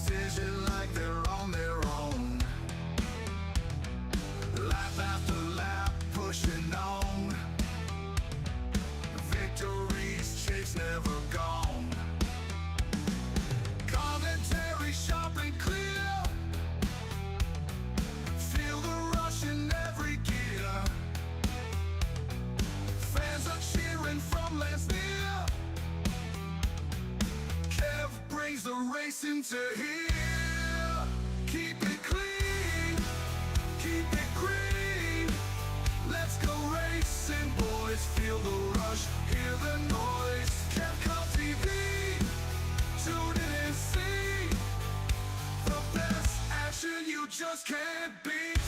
decision like they're on their own. Lap after lap, pushing on. Victories chase never gone. Commentary sharp and clear. Feel the rush in every gear. Fans are cheering from lands near. Kev brings the race into here. Keep it clean, keep it green. Let's go racing, boys. Feel the rush, hear the noise. Kevcom TV, tune in and see the best action you just can't beat.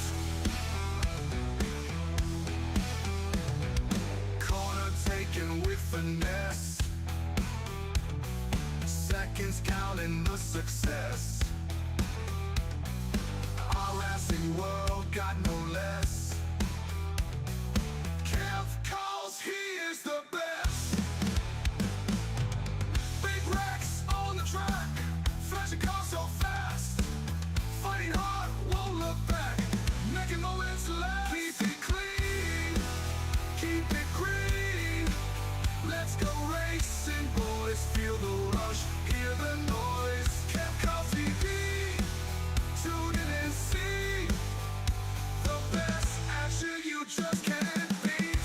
Corner taken with finesse. Seconds counting the success. Our racing world got no less. Kev calls, he is the best. Big wrecks on the track, flashing cars so fast. Fighting hard, won't look back, making moments last. Keep it clean, keep it green. Let's go racing, boys. Feel the rush, hear the noise. Kevcom TV, tune in and see the best action you just can't beat.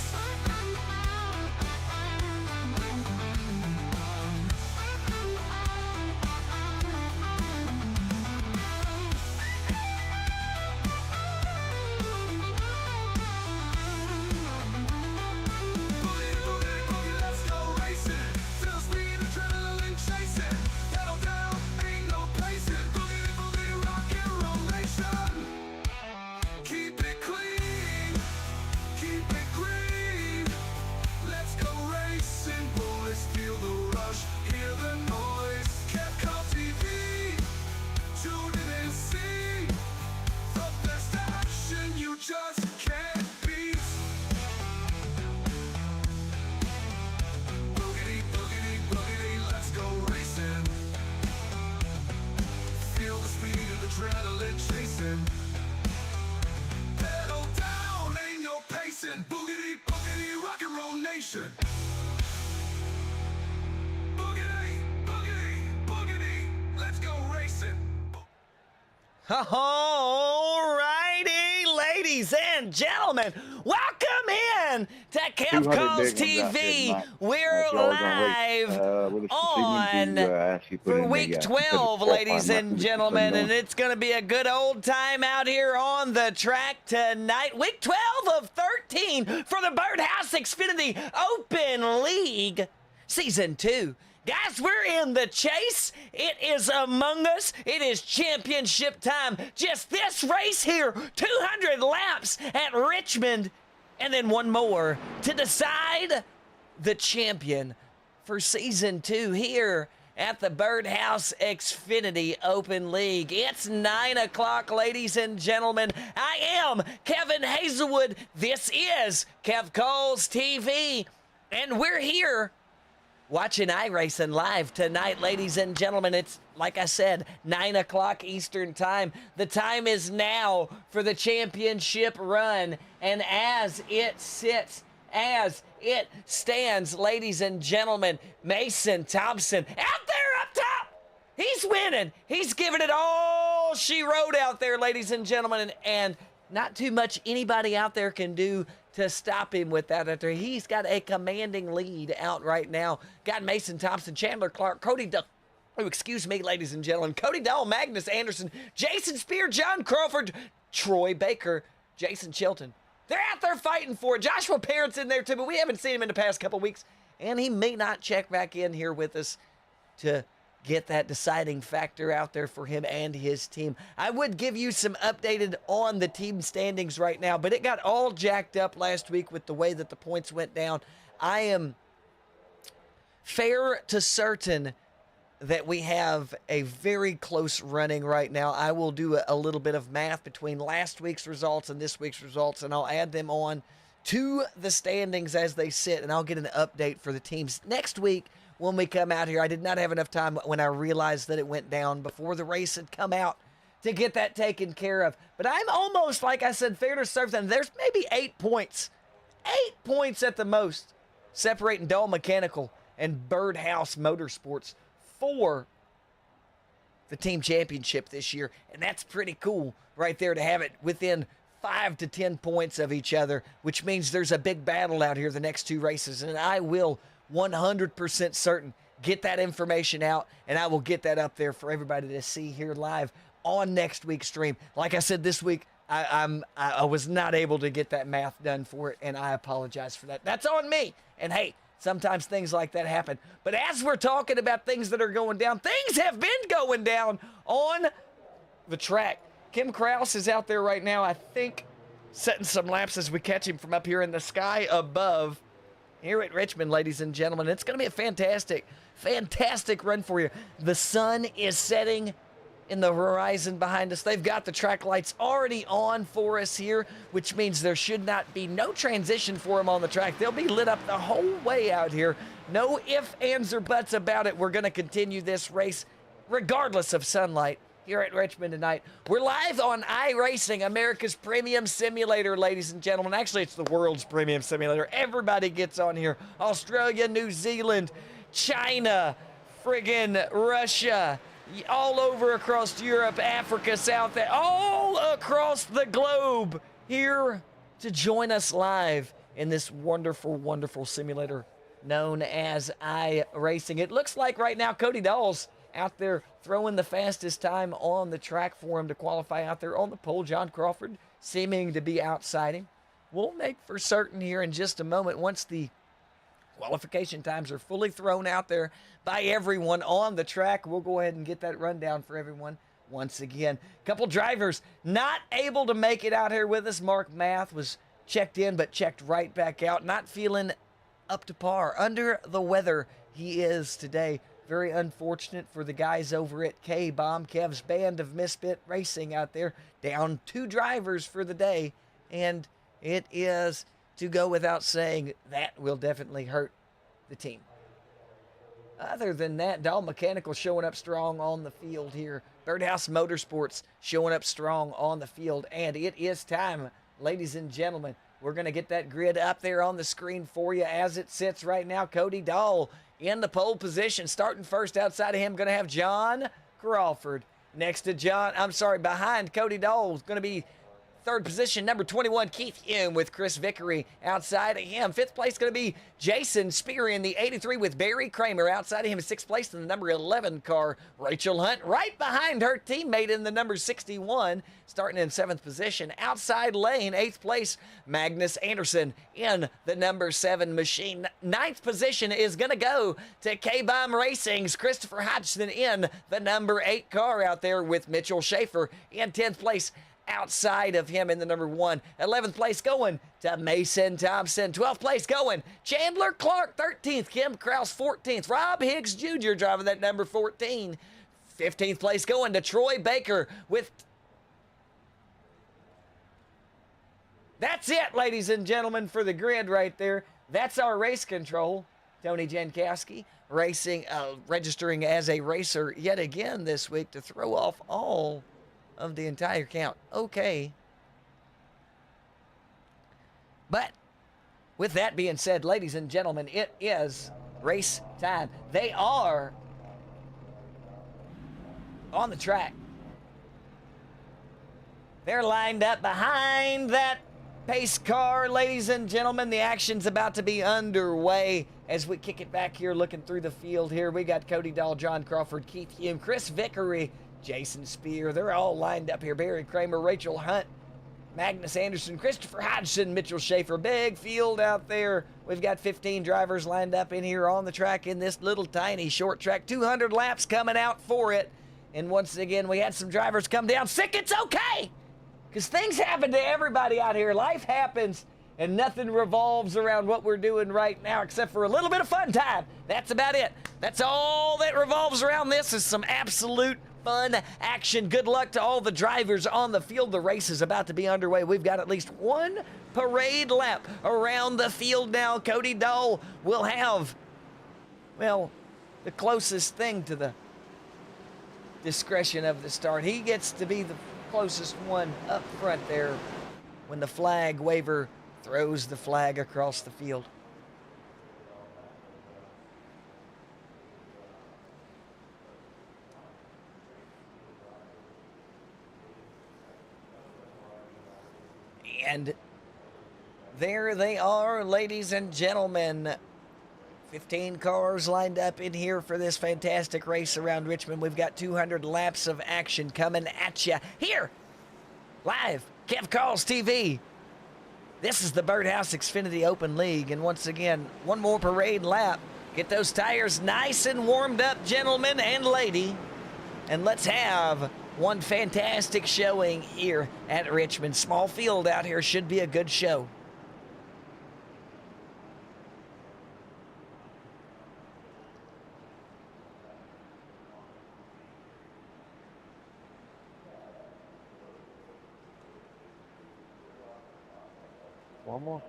Boogie, boogie, boogie, let's go racing. Feel speed, adrenaline chasing. Pedal down, ain't no pacing. Boogie, boogie, rock and roll nation. Keep it clean, keep it green. Let's go racing, boys. Feel the rush, hear the noise. Kevcom TV, tune in and see the best action you just can't beat. Boogity, boogity, boogity, let's go racing. Feel the speed of adrenaline chasing. Pedal down, ain't no pacing. Boogity, boogity, rock and roll nation. Boogity, boogity, boogity, let's go racing. All righty, ladies and gentlemen, welcome in to Kev 200 Calls big ones out there TV. tonight. We're Y'all are gonna live with us this evening to, actually put for in week the, 12, put the ladies qualifying and map gentlemen, so you and know. it's going to be a good old time out here on the track tonight. Week 12 of 13 for the Birdhouse Xfinity Open League Season 2. Guys, we're in the chase. It is among us. It is championship time. Just this race here, 200 laps at Richmond, and then one more to decide the champion for Season 2 here at the Birdhouse Xfinity Open League. It's 9 o'clock, ladies and gentlemen. I am Kevin Hazelwood. This is Kev Calls TV, and we're here watching iRacing live tonight, ladies and gentlemen. It's, like I said, 9 o'clock Eastern time. The time is now for the championship run. And as it sits, as it stands, ladies and gentlemen, Mason Thompson out there up top. He's winning. He's giving it all she wrote out there, ladies and gentlemen. And not too much anybody out there can do to stop him with that. After he's got a commanding lead out right now. Got Mason Thompson, Chandler Clark, Cody Dull. Oh, excuse me, ladies and gentlemen. Cody Dull, Magnus Anderson, Jason Spear, John Crawford, Troy Baker, Jason Chilton. They're out there fighting for it. Joshua Parent's in there too, but we haven't seen him in the past couple weeks. And he may not check back in here with us to get that deciding factor out there for him and his team. I would give you some updated on the team standings right now, but it got all jacked up last week with the way that the points went down. I am fair to certain that we have a very close running right now. I will do a little bit of math between last week's results and this week's results, and I'll add them on to the standings as they sit, and I'll get an update for the teams. Next week, when we come out here. I did not have enough time when I realized that it went down before the race had come out to get that taken care of. But I'm almost, like I said, fair to serve them. There's maybe 8 points. 8 points at the most separating Dull Mechanical and Birdhouse Motorsports for the team championship this year. And that's pretty cool right there to have it within 5 to 10 points of each other, which means there's a big battle out here the next 2 races. And I will 100% certain get that information out, and I will get that up there for everybody to see here live on next week's stream. Like I said, this week, I was not able to get that math done for it, and I apologize for that. That's on me. And hey, sometimes things like that happen. But as we're talking about things that are going down, things have been going down on the track. Kim Krause is out there right now, I think, setting some laps as we catch him from up here in the sky above here at Richmond, ladies and gentlemen. It's going to be a fantastic, fantastic run for you. The sun is setting in the horizon behind us. They've got the track lights already on for us here, which means there should not be no transition for them on the track. They'll be lit up the whole way out here. No ifs, ands, or buts about it. We're going to continue this race regardless of sunlight here at Richmond tonight. We're live on iRacing, America's premium simulator, ladies and gentlemen. Actually, it's the world's premium simulator. Everybody gets on here. Australia, New Zealand, China, friggin' Russia, all over across Europe, Africa, South, all across the globe here to join us live in this wonderful, wonderful simulator known as iRacing. It looks like right now Cody Dahl's out there throwing the fastest time on the track for him to qualify out there on the pole. John Crawford seeming to be outside him. We'll make for certain here in just a moment once the qualification times are fully thrown out there by everyone on the track. We'll go ahead and get that rundown for everyone once again. A couple drivers not able to make it out here with us. Mark Math was checked in but checked right back out. Not feeling up to par. Under the weather he is today. Very unfortunate for the guys over at K-Bomb, Kev's Band of Misfit Racing out there. Down 2 drivers for the day, and it is to go without saying that will definitely hurt the team. Other than that, Dull Mechanical showing up strong on the field here. Birdhouse Motorsports showing up strong on the field, and it is time, ladies and gentlemen. We're going to get that grid up there on the screen for you as it sits right now. Cody Dahl in the pole position, starting first. Outside of him, going to have John Crawford. Behind Cody Dahl is going to be third position, number 21, Keith Hume with Chris Vickery. Outside of him, fifth place going to be Jason Spear in the 83 with Barry Kramer. Outside of him, sixth place in the number 11 car, Rachel Hunt. Right behind her teammate in the number 61, starting in seventh position. Outside lane, eighth place, Magnus Anderson in the number 7 machine. Ninth position is going to go to K-Bomb Racing's Christopher Hodgson in the number 8 car out there with Mitchell Schaefer in 10th place. Outside of him in the number 1. 11th place going to Mason Thompson. 12th place going Chandler Clark. 13th, Kim Krause. 14th, Rob Higgs Jr. driving that number 14. 15th place going to Troy Baker with... That's it, ladies and gentlemen, for the grid right there. That's our race control. Tony Jankowski racing, registering as a racer yet again this week to throw off all of the entire count. Okay. But with that being said, ladies and gentlemen, it is race time. They are on the track. They're lined up behind that pace car, ladies and gentlemen. The action's about to be underway as we kick it back here, looking through the field here. We got Cody Dahl, John Crawford, Keith Hume, Chris Vickery, Jason Spear. They're all lined up here. Barry Kramer, Rachel Hunt, Magnus Anderson, Christopher Hodgson, Mitchell Schaefer. Big field out there. We've got 15 drivers lined up in here on the track in this little tiny short track. 200 laps coming out for it. And once again, we had some drivers come down sick. It's okay, because things happen to everybody out here. Life happens, and nothing revolves around what we're doing right now except for a little bit of fun time. That's about it. That's all that revolves around this is some absolute fun action. Good luck to all the drivers on the field. The race is about to be underway. We've got at least one parade lap around the field now. Cody Dahl will have, well, the closest thing to the discretion of the start. He gets to be the closest one up front there when the flag waver throws the flag across the field. And there they are, ladies and gentlemen. 15 cars lined up in here for this fantastic race around Richmond. We've got 200 laps of action coming at you here, live, Kev Calls TV. This is the Birdhouse Xfinity Open League, and once again, one more parade lap. Get those tires nice and warmed up, gentlemen and lady, and let's have one fantastic showing here at Richmond. Small field out here, should be a good show. One more.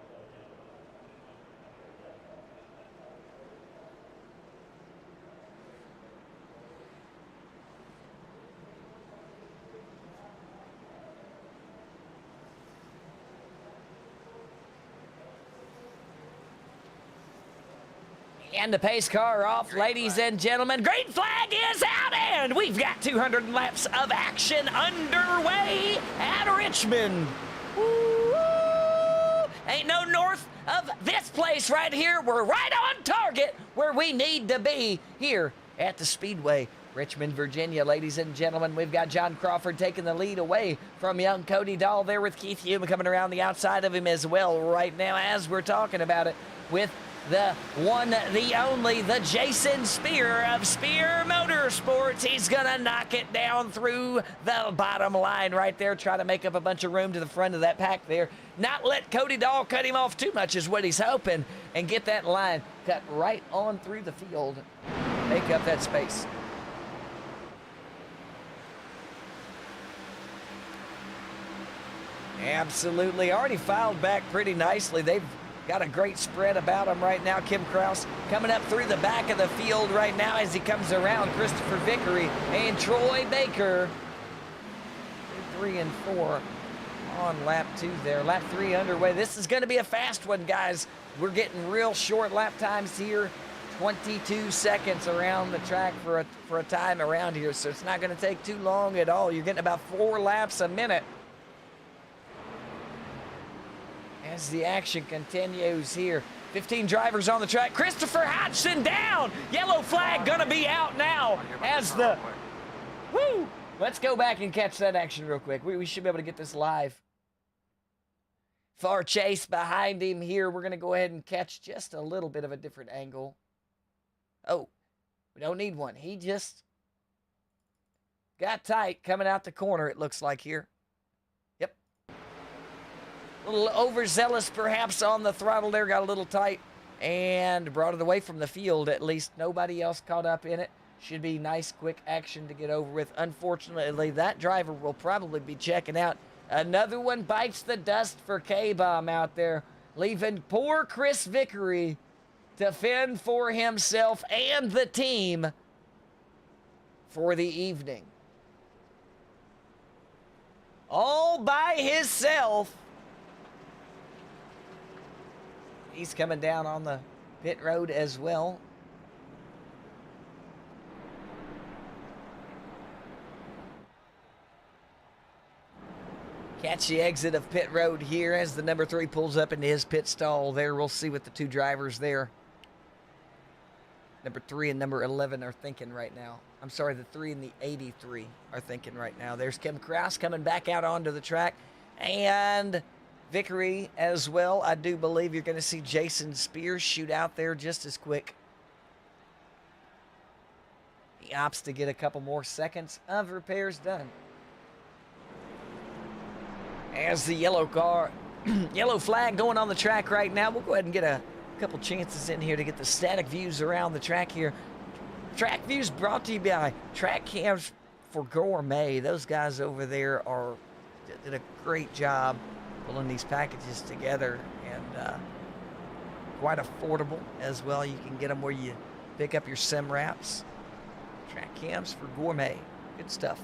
And the pace car off, ladies and gentlemen. Green flag is out, and we've got 200 laps of action underway at Richmond. Woo! Ain't no north of this place right here. We're right on target where we need to be here at the Speedway. Richmond, Virginia, ladies and gentlemen. We've got John Crawford taking the lead away from young Cody Dahl there with Keith Hume coming around the outside of him as well right now as we're talking about it with the one, the only, the Jason Spear of Spear Motorsports. He's gonna knock it down through the bottom line right there, try to make up a bunch of room to the front of that pack there. Not let Cody Dahl cut him off too much is what he's hoping, and get that line cut right on through the field. Make up that space. Absolutely, already filed back pretty nicely. They've got a great spread about him right now. Kim Kraus coming up through the back of the field right now as he comes around. Christopher Vickery and Troy Baker. 3 and 4 on lap 2 there. Lap 3 underway. This is going to be a fast one, guys. We're getting real short lap times here. 22 seconds around the track for a time around here, so it's not going to take too long at all. You're getting about 4 laps a minute as the action continues here. 15 drivers on the track. Christopher Hodgson down. Yellow flag gonna be out now as the... Woo! Let's go back and catch that action real quick. We should be able to get this live. Far Chase behind him here. We're gonna go ahead and catch just a little bit of a different angle. Oh, we don't need one. He just got tight coming out the corner, it looks like here. A little overzealous perhaps on the throttle there, got a little tight and brought it away from the field. At least nobody else caught up in it. Should be nice quick action to get over with. Unfortunately, that driver will probably be checking out. Another one bites the dust for K-Bomb out there, leaving poor Chris Vickery to fend for himself and the team for the evening. All by himself. He's coming down on the pit road as well. Catch the exit of pit road here as the number 3 pulls up into his pit stall there. We'll see what the 2 drivers there, number 3 and number 11, are thinking right now. I'm sorry, the 3 and the 83 are thinking right now. There's Kim Kraus coming back out onto the track, and Vickery as well. I do believe you're going to see Jason Spears shoot out there just as quick. He opts to get a couple more seconds of repairs done. As the yellow car, yellow flag going on the track right now. We'll go ahead and get a couple chances in here to get the static views around the track here. Track views brought to you by Track Cams for Gourmet. Those guys over there did a great job pulling these packages together, and quite affordable as well. You can get them where you Pick up your sim wraps. Track cams for gourmet. Good stuff.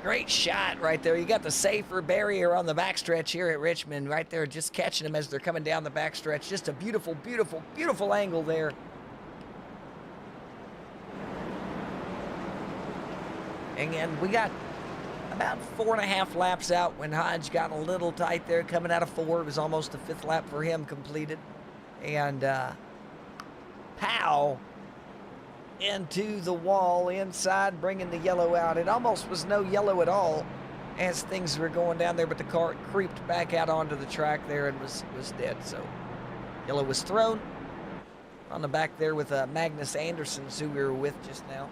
Great shot right there. You got the safer barrier on the backstretch here at Richmond right there, just catching them as they're coming down the backstretch. Just a beautiful, beautiful, beautiful angle there. And we got about 4.5 laps out when Hodge got a little tight there coming out of 4. It was almost the 5th lap for him completed. And Powell into the wall inside, bringing the yellow out. It almost was no yellow at all as things were going down there, but the car creeped back out onto the track there and was dead. So yellow was thrown on the back there with Magnus Anderson, who we were with just now.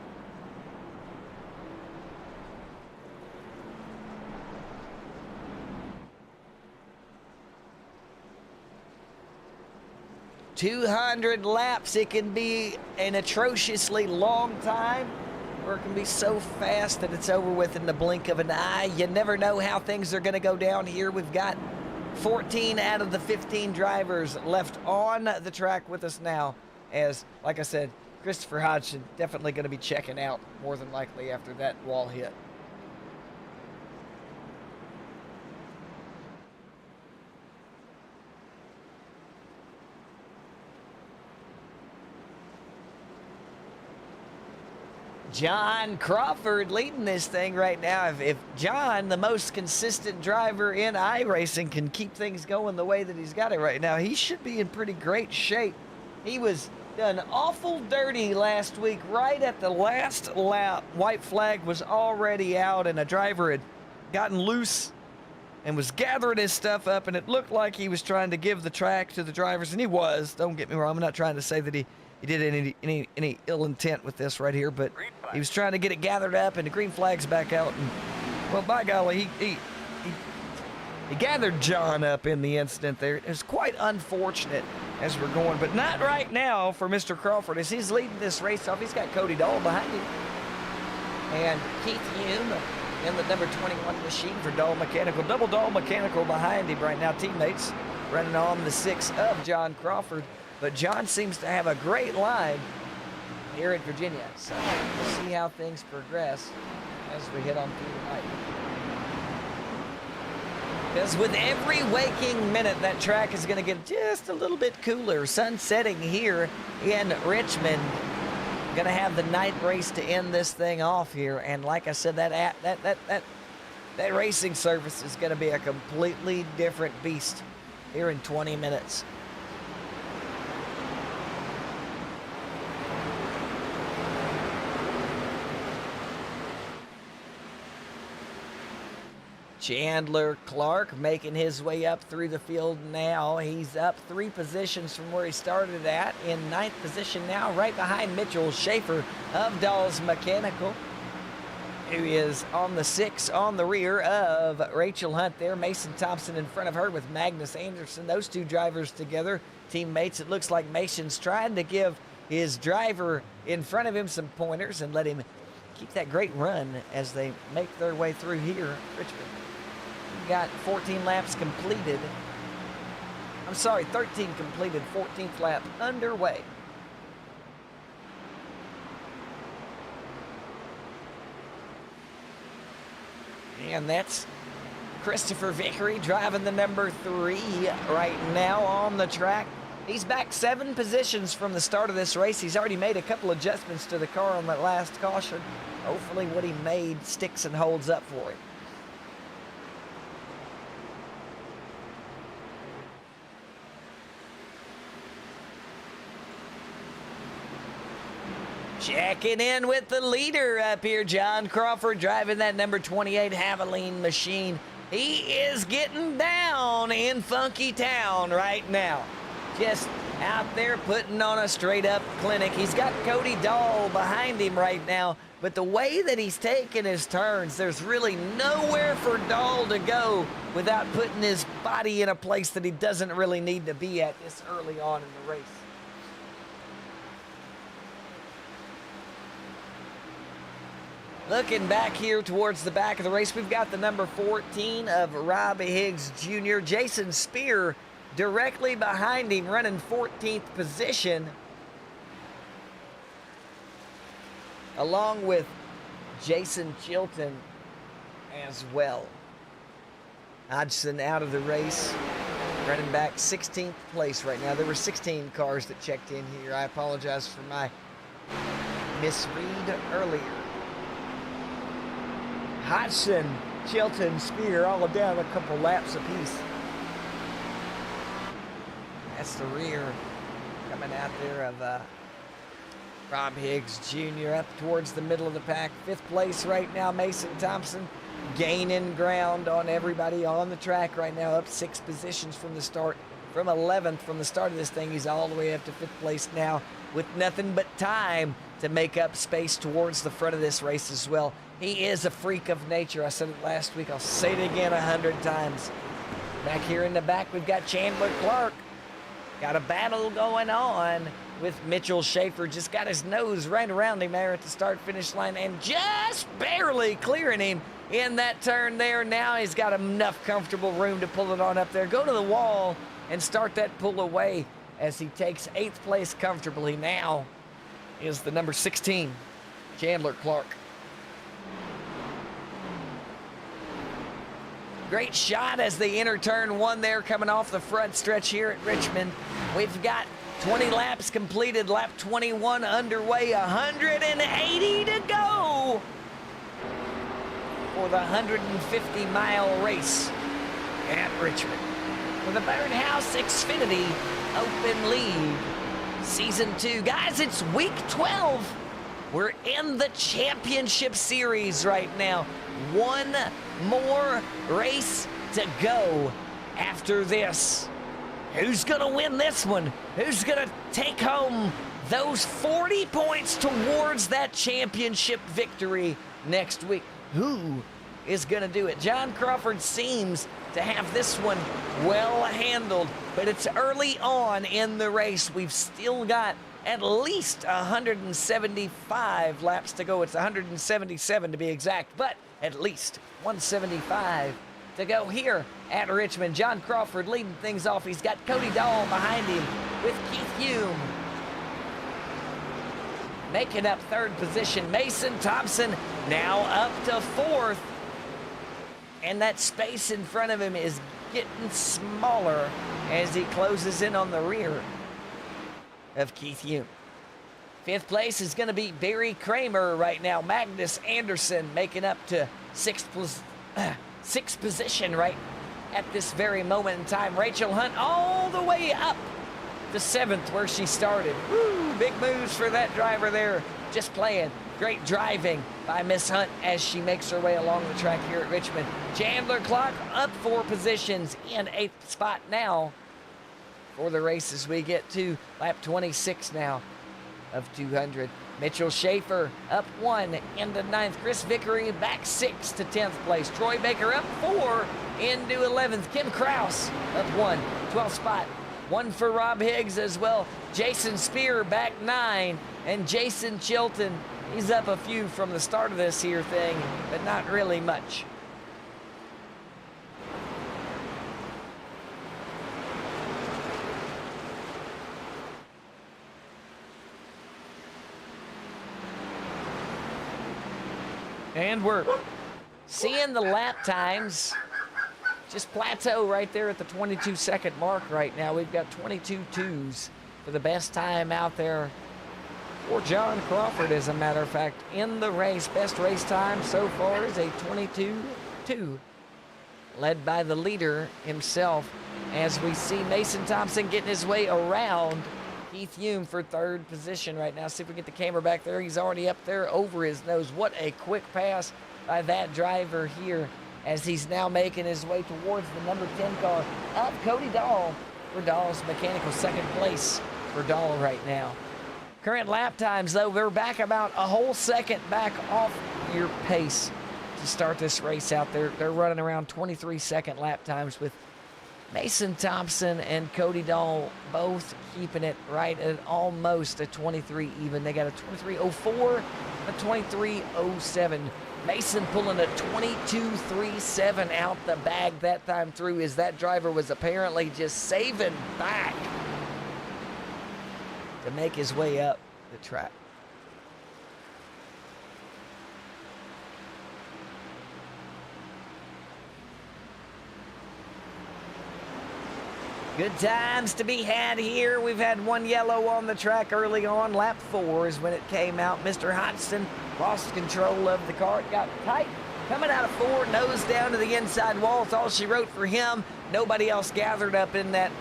"200 laps, it can be an atrociously long time, or it can be so fast that it's over with in the blink of an eye. You never know how things are going to go down here. We've got 14 out of the 15 drivers left on the track with us now, as, like I said, Christopher Hodgson definitely going to be checking out more than likely after that wall hit. John Crawford leading this thing right now. If John, the most consistent driver in iRacing, can keep things going the way that he's got it right now, he should be in pretty great shape. He was done awful dirty last week right at the last lap. White flag was already out and a driver had gotten loose and was gathering his stuff up, and it looked like he was trying to give the track to the drivers, and he was. Don't get me wrong, I'm not trying to say that he did any ill intent with this right here, but he was trying to get it gathered up, and the green flag's back out, and, well, by golly, he gathered John up in the incident there. It was quite unfortunate as we're going, but not right now for Mr. Crawford as he's leading this race off. He's got Cody Dahl behind him, and Keith Hume in the number 21 machine for Dahl Mechanical. Double Dahl Mechanical behind him right now. Teammates running on the 6 of John Crawford. But John seems to have a great line here at Virginia. So we'll see how things progress as we head on through the night. Because with every waking minute, that track is going to get just a little bit cooler. Sun setting here in Richmond. Going to have the night race to end this thing off here. And like I said, that racing surface is going to be a completely different beast here in 20 minutes. Chandler Clark making his way up through the field now. He's up 3 positions from where he started at, in 9th position now, right behind Mitchell Schaefer of Dahl's Mechanical, who is on the 6 on the rear of Rachel Hunt there. Mason Thompson in front of her with Magnus Anderson. Those 2 drivers together, teammates. It looks like Mason's trying to give his driver in front of him some pointers and let him keep that great run as they make their way through here at Richmond. We've got 14 laps completed. I'm sorry, 13 completed, 14th lap underway. And that's Christopher Vickery driving the number 3 right now on the track. He's back 7 positions from the start of this race. He's already made a couple adjustments to the car on that last caution. Hopefully what he made sticks and holds up for him. Checking in with the leader up here, John Crawford, driving that number 28 Havoline machine. He is getting down in Funky Town right now. Just out there putting on a straight-up clinic. He's got Cody Dahl behind him right now, but the way that he's taking his turns, there's really nowhere for Dahl to go without putting his body in a place that he doesn't really need to be at this early on in the race. Looking back here towards the back of the race, we've got the number 14 of Robbie Higgs Jr. Jason Spear directly behind him, running 14th position, along with Jason Chilton as well. Hodgson out of the race, running back 16th place right now. There were 16 cars that checked in here. I apologize for my misread earlier. Hodgson, Chilton, Spear, all down a couple laps apiece. That's the rear coming out there of Rob Higgs Jr. up towards the middle of the pack. 5th place right now, Mason Thompson gaining ground on everybody on the track right now, up 6 positions from the start. From 11th from the start of this thing, he's all the way up to 5th place now with nothing but time to make up space towards the front of this race as well. He is a freak of nature. I said it last week. I'll say it again 100 times. Back here in the back, we've got Chandler Clark. Got a battle going on with Mitchell Schaefer. Just got his nose right around him there at the start-finish line and just barely clearing him in that turn there. Now he's got enough comfortable room to pull it on up there. Go to the wall and start that pull away as he takes 8th place comfortably. Now is the number 16, Chandler Clark. Great shot as they enter turn 1 there, coming off the front stretch here at Richmond. We've got 20 laps completed, lap 21 underway, 180 to go for the 150-mile race at Richmond. For the Birdhouse Xfinity Open League Season 2. Guys, it's week 12. We're in the championship series right now. One more race to go after this. Who's gonna win this one? Who's gonna take home those 40 points towards that championship victory next week? Who is gonna do it? John Crawford seems to have this one well handled, but it's early on in the race. We've still got at least 175 laps to go. It's 177 to be exact, but at least 175 to go here at Richmond. John Crawford leading things off. He's got Cody Dahl behind him with Keith Hume making up 3rd position. Mason Thompson now up to 4th, and that space in front of him is getting smaller as he closes in on the rear of Keith Hume. 5th place is going to be Barry Kramer right now. Magnus Anderson making up to 6th position right at this very moment in time. Rachel Hunt all the way up to 7th where she started. Woo, big moves for that driver there. Just playing. Great driving by Miss Hunt as she makes her way along the track here at Richmond. Chandler Clark up 4 positions in 8th spot now for the race as we get to lap 26 now of 200. Mitchell Schaefer up 1 into 9th. Chris Vickery back 6 to 10th place. Troy Baker up 4 into 11th. Kim Kraus up 1, 12th spot. 1 for Rob Higgs as well. Jason Spear back 9. And Jason Chilton, he's up a few from the start of this here thing, but not really much. And we're seeing the lap times just plateau right there at the 22-second mark right now. We've got 22.2s for the best time out there for John Crawford, as a matter of fact, in the race. Best race time so far is a 22.2, led by the leader himself, as we see Mason Thompson getting his way around Keith Hume for 3rd position right now. See if we get the camera back there. He's already up there over his nose. What a quick pass by that driver here as he's now making his way towards the number 10 car. Up Cody Dahl for Dahl's mechanical 2nd place for Dahl right now. Current lap times, though, they're back about a whole second back off your pace to start this race out there. They're running around 23-second lap times with Mason Thompson and Cody Dahl both keeping it right at almost a 23 even. They got a 23.04, a 23.07. Mason pulling a 22.37 out the bag that time through, as that driver was apparently just saving back to make his way up the track. Good times to be had here. We've had one yellow on the track early on. Lap 4 is when it came out. Mr. Hodgson lost control of the car. It got tight. Coming out of 4, nose down to the inside wall. It's all she wrote for him. Nobody else gathered up in that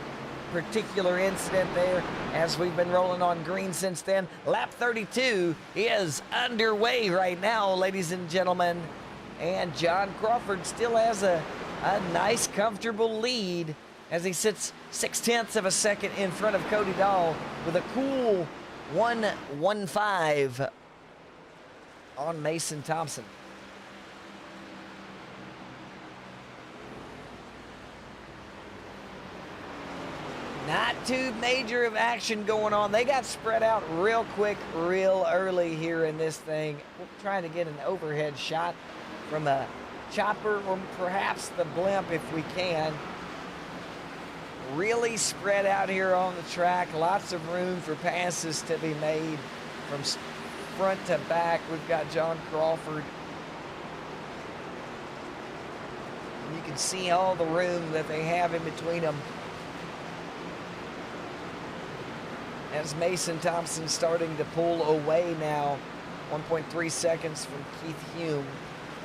particular incident there, as we've been rolling on green since then. Lap 32 is underway right now, ladies and gentlemen. And John Crawford still has a nice, comfortable lead as he sits 0.6 of a second in front of Cody Dahl with a cool 1:15 on Mason Thompson. Not too major of action going on. They got spread out real quick, real early here in this thing. We're trying to get an overhead shot from a chopper or perhaps the blimp if we can. Really spread out here on the track. Lots of room for passes to be made from front to back. We've got John Crawford. You can see all the room that they have in between them. As Mason Thompson starting to pull away now. 1.3 seconds from Keith Hume.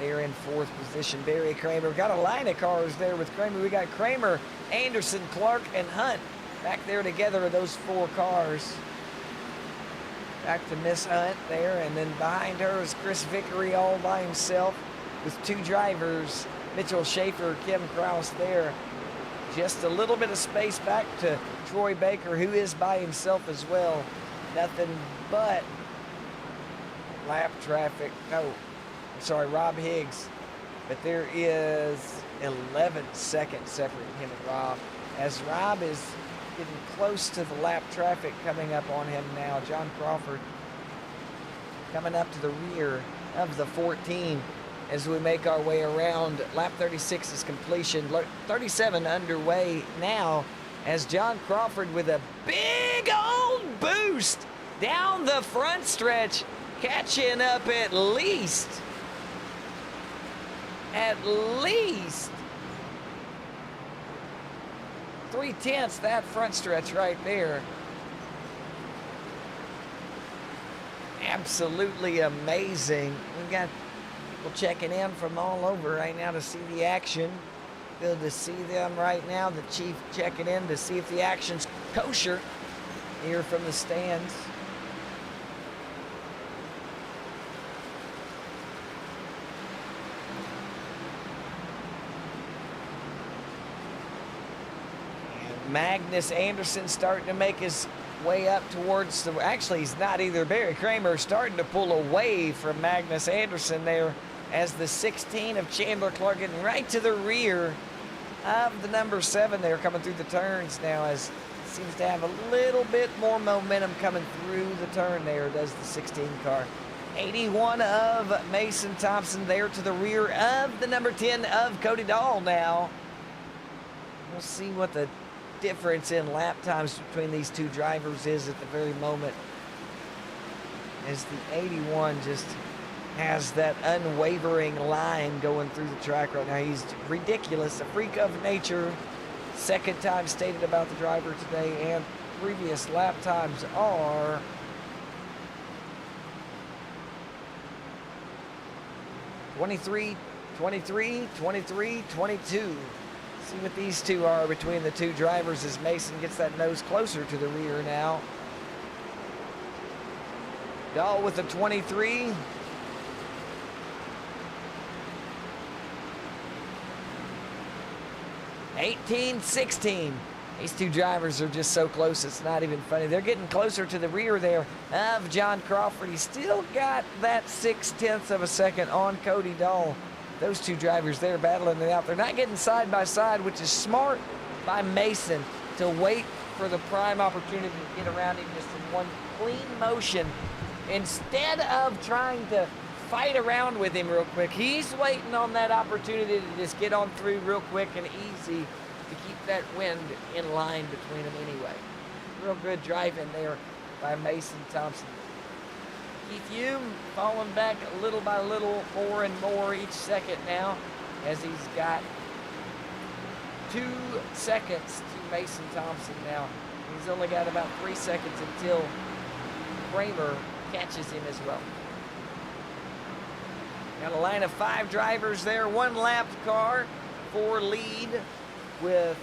They're in 4th position. Barry Kramer. We've got a line of cars there with Kramer. We got Kramer, Anderson, Clark, and Hunt back there together with those 4 cars. Back to Miss Hunt there, and then behind her is Chris Vickery all by himself with 2 drivers, Mitchell Schaefer, Kim Kraus there. Just a little bit of space back to Troy Baker, who is by himself as well. Nothing but lap traffic. No, I'm sorry, Rob Higgs. But there is 11 seconds separating him and Rob, as Rob is getting close to the lap traffic coming up on him now. John Crawford coming up to the rear of the 14 as we make our way around. Lap 36 is completion. 37 underway now, as John Crawford with a big old boost down the front stretch, catching up at least 0.3 that front stretch right there. Absolutely amazing. We've got people checking in from all over right now to see the action. Good to see them right now. The chief checking in to see if the action's kosher here from the stands. Magnus Anderson starting to make his way up towards the, actually he's not either. Barry Kramer starting to pull away from Magnus Anderson there, as the 16 of Chandler Clark getting right to the rear of the number 7 there, coming through the turns now, as seems to have a little bit more momentum coming through the turn there, does the 16 car. 81 of Mason Thompson there to the rear of the number 10 of Cody Dahl now. We'll see what the difference in lap times between these 2 drivers is at the very moment, as the 81 just has that unwavering line going through the track right now. He's ridiculous, a freak of nature. Second time stated about the driver today, and previous lap times are .23, 23, 23, 22. See what these 2 are between the 2 drivers as Mason gets that nose closer to the rear now. Dahl with a 23. (18-16). These 2 drivers are just so close, it's not even funny. They're getting closer to the rear there of John Crawford. He's still got that 0.6 of a second on Cody Dahl. Those 2 drivers there battling it out. They're not getting side by side, which is smart by Mason to wait for the prime opportunity to get around him just in one clean motion. Instead of trying to fight around with him real quick, he's waiting on that opportunity to just get on through real quick and easy to keep that wind in line between them anyway. Real good driving there by Mason Thompson. Keith Hume falling back little by little, more and more each second now, as he's got 2 seconds to Mason Thompson now. He's only got about 3 seconds until Kramer catches him as well. Got a line of 5 drivers there, 1 lapped car, 4 lead, with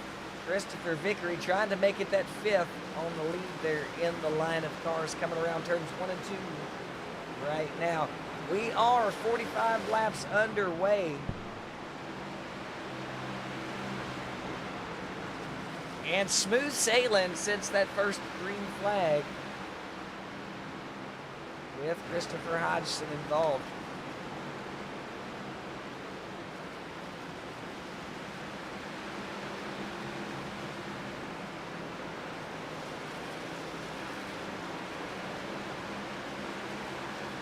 Christopher Vickery trying to make it that 5th on the lead there in the line of cars coming around turns 1 and 2 right now. We are 45 laps underway. And smooth sailing since that first green flag, with Christopher Hodgson involved.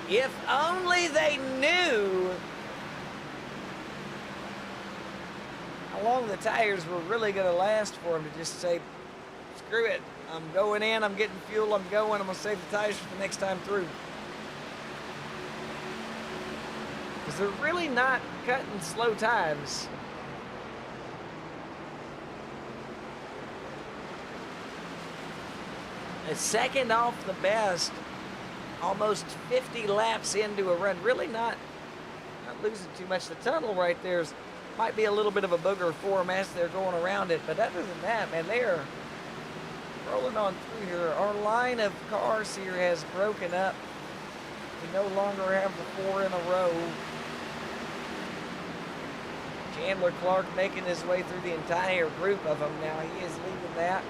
If only they knew how long the tires were really going to last for them to just say, screw it, I'm going in, I'm getting fuel, I'm going, I'm going to save the tires for the next time through. Because they're really not cutting slow times. A second off the best, almost 50 laps into a run. Really not losing too much. The tunnel right there might be a little bit of a booger for them as they're going around it. But other than that, man, they're rolling on through here. Our line of cars here has broken up. We no longer have the 4 in a row. Chandler Clark making his way through the entire group of them now. He is leading that,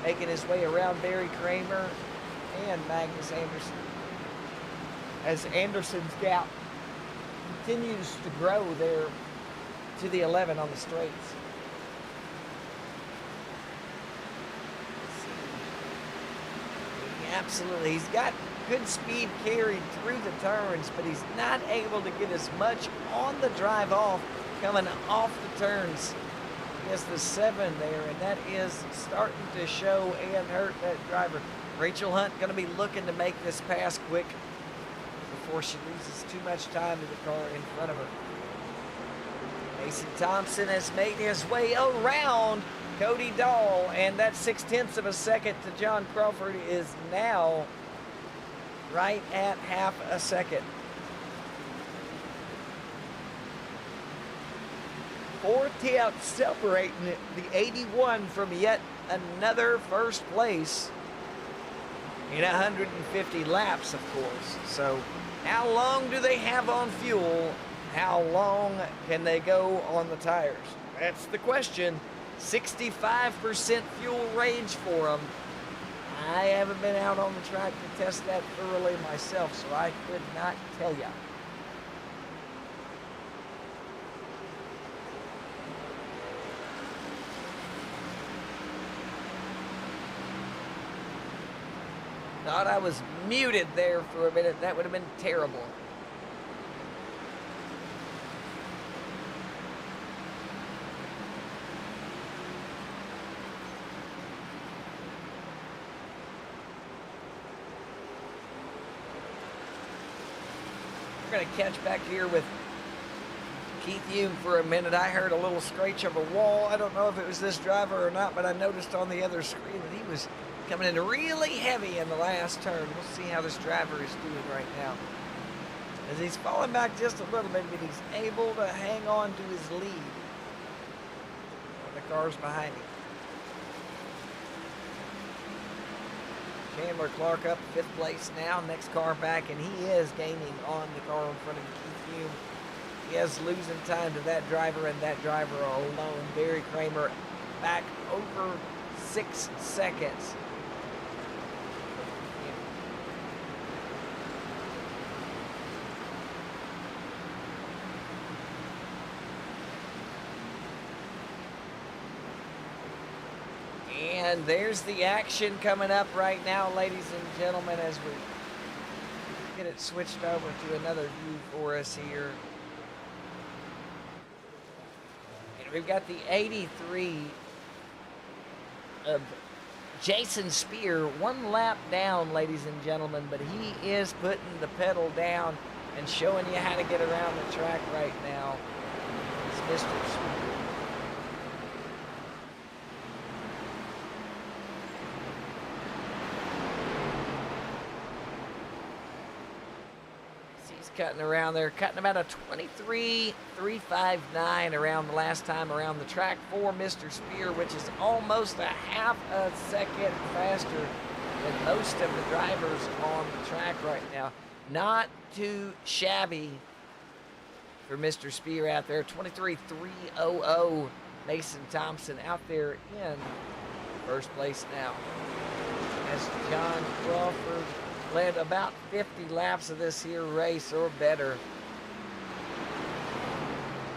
making his way around Barry Kramer and Magnus Anderson, as Anderson's gap continues to grow there to the 11 on the straights. Absolutely, he's got good speed carried through the turns, but he's not able to get as much on the drive off coming off the turns as the 7 there, and that is starting to show and hurt that driver. Rachel Hunt going to be looking to make this pass quick before she loses too much time to the car in front of her. Mason Thompson has made his way around Cody Dahl, and that 0.6 of a second to John Crawford is now right at half a second. 4 tenths separating the 81 from yet another first place in 150 laps, of course. So how long do they have on fuel? How long can they go on the tires? That's the question. 65% fuel range for them. I haven't been out on the track to test that thoroughly myself, so I could not tell you. Thought I was muted there for a minute. That would have been terrible. We're going to catch back here with Keith Hume for a minute. I heard a little scratch of a wall. I don't know if it was this driver or not, but I noticed on the other screen that he was coming in really heavy in the last turn. We'll see how this driver is doing right now, as he's falling back just a little bit, but he's able to hang on to his lead. The car's behind him. Chandler Clark up 5th place now. Next car back, and he is gaining on the car in front of Keith Hume. He is losing time to that driver, and that driver alone. Barry Kramer back over 6 seconds. And there's the action coming up right now, ladies and gentlemen, as we get it switched over to another view for us here. And we've got the 83 of Jason Spear, 1 lap down, ladies and gentlemen, but he is putting the pedal down and showing you how to get around the track right now. It's Mr. Spear. Cutting around there, cutting about a 23.359 around the last time around the track for Mr. Spear, which is almost a half a second faster than most of the drivers on the track right now. Not too shabby for Mr. Spear out there. 23.300. Mason Thompson out there in first place now, as John Crawford led about 50 laps of this here race or better,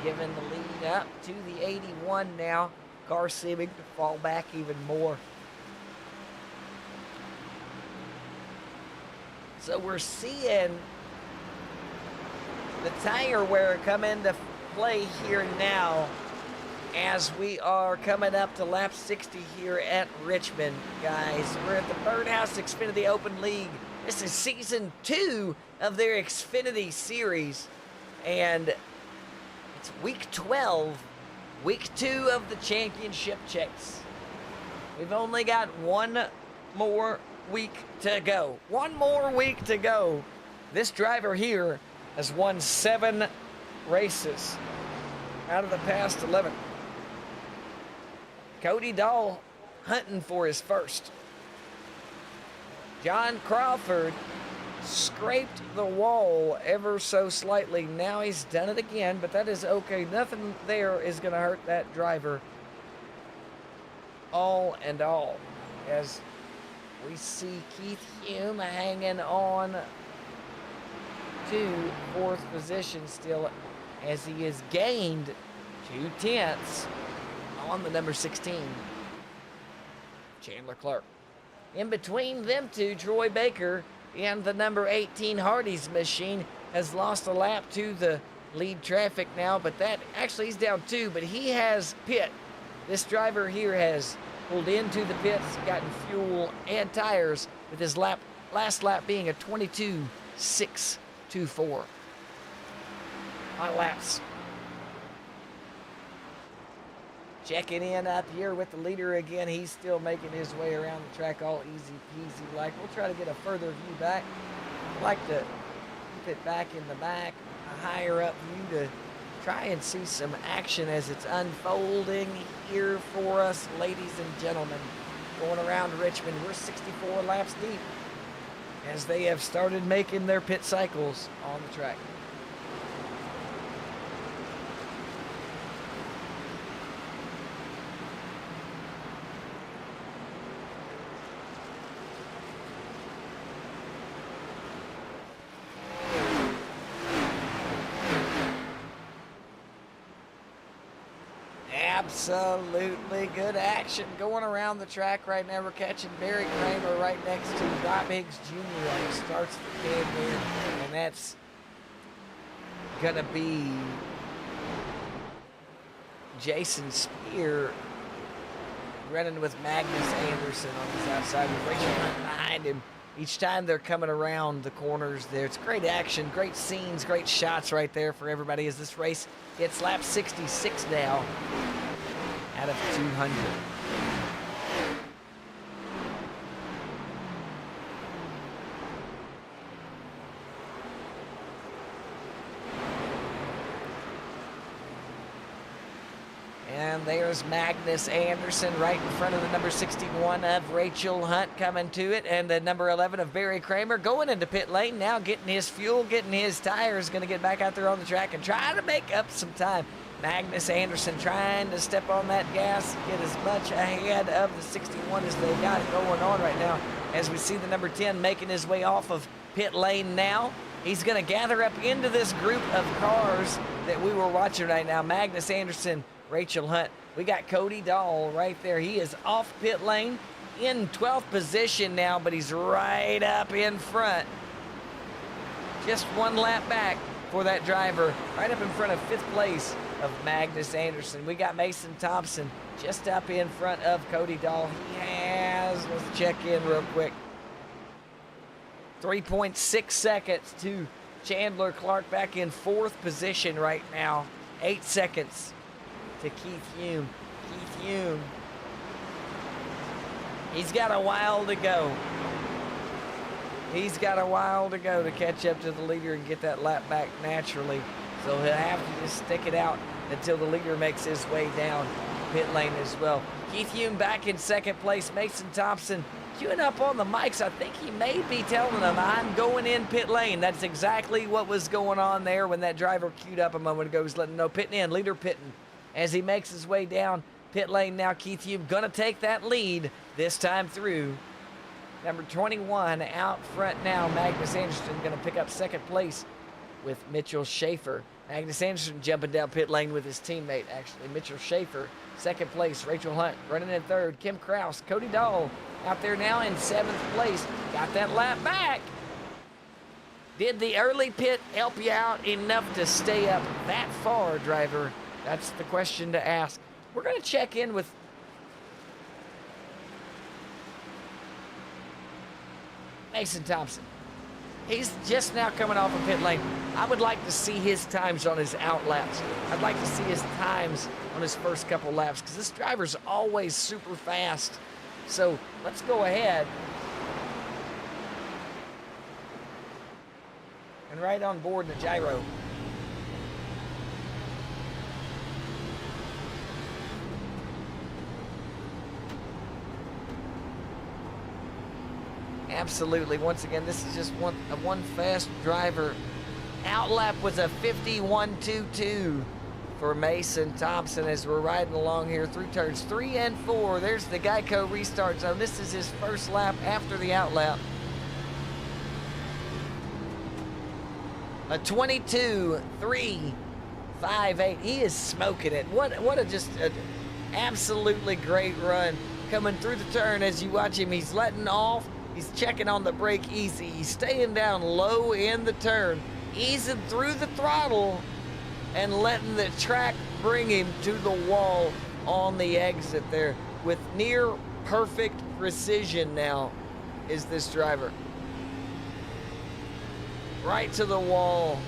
giving the lead up to the 81 now. Car seeming to fall back even more. So we're seeing the tire wear come into play here now as we are coming up to lap 60 here at Richmond, guys. We're at the Birdhouse Xfinity Open League. This is season 2 of their Xfinity series, and it's week 12, week 2 of the championship chase. We've only got one more week to go. One more week to go. This driver here has won 7 races out of the past 11. Cody Dahl hunting for his first. John Crawford scraped the wall ever so slightly. Now he's done it again, but that is okay. Nothing there is going to hurt that driver. All and all, as we see Keith Hume hanging on to 4th position still, as he has gained 2/10 on the number 16, Chandler Clark. In between them two, Troy Baker and the number 18 Hardy's machine has lost a lap to the lead traffic now, but that actually he's down 2, but he has pit. This driver here has pulled into the pits, gotten fuel and tires, with his last lap being a 22.624. Hot laps. Checking in up here with the leader again. He's still making his way around the track all easy peasy. Like, we'll try to get a further view back. I'd like to keep it back in the back, a higher up view, to try and see some action as it's unfolding here for us, ladies and gentlemen. Going around Richmond, we're 64 laps deep as they have started making their pit cycles on the track. Absolutely good action going around the track right now. We're catching Barry Kramer right next to Rob Higgs Jr. as he starts the pit here, and that's gonna be Jason Spear running with Magnus Anderson on his outside with Rachel Hunt behind him. Each time they're coming around the corners there, it's great action, great scenes, great shots right there for everybody as this race gets lap 66 now out of 200. And there's Magnus Anderson right in front of the number 61 of Rachel Hunt coming to it, and the number 11 of Barry Kramer going into pit lane now, getting his fuel, getting his tires, going to get back out there on the track and try to make up some time. Magnus Anderson trying to step on that gas, get as much ahead of the 61 as they got going on right now, as we see the number 10 making his way off of pit lane now. He's going to gather up into this group of cars that we were watching right now. Magnus Anderson, Rachel Hunt We got Cody Dahl right there. He is off pit lane in 12th position now, but he's right up in front. Just one lap back for that driver, right up in front of 5th place of Magnus Anderson. We got Mason Thompson just up in front of Cody Dahl. Let's check in real quick. 3.6 seconds to Chandler Clark back in 4th position right now. 8 seconds to Keith Hume. Keith Hume, he's got a while to go. He's got a while to go to catch up to the leader and get that lap back naturally. So he'll have to just stick it out until the leader makes his way down pit lane as well. Keith Hume back in 2nd place. Mason Thompson queuing up on the mics. I think he may be telling them, I'm going in pit lane. That's exactly what was going on there when that driver queued up a moment ago. He's letting them know pitting in, leader pitting. As he makes his way down pit lane now, Keith Hume gonna take that lead this time through. Number 21 out front now. Magnus Anderson gonna pick up 2nd place with Mitchell Schaefer. Magnus Anderson jumping down pit lane with his teammate, actually. Mitchell Schaefer, 2nd place. Rachel Hunt running in 3rd. Kim Kraus, Cody Dahl out there now in 7th place. Got that lap back. Did the early pit help you out enough to stay up that far, driver? That's the question to ask. We're going to check in with Mason Thompson. He's just now coming off of pit lane. I would like to see his times on his out laps. I'd like to see his times on his first couple laps because this driver's always super fast. So let's go ahead and right on board the gyro. Absolutely. Once again, this is just one fast driver. Outlap was a 51.22 for Mason Thompson as we're riding along here through turns 3 and 4. There's the Geico restart zone. This is his first lap after the outlap. A 22.358. He is smoking it. What a just a absolutely great run coming through the turn. As you watch him, he's letting off. He's checking on the brake easy. He's staying down low in the turn, easing through the throttle and letting the track bring him to the wall on the exit there with near perfect precision. Now is this driver. Right to the wall.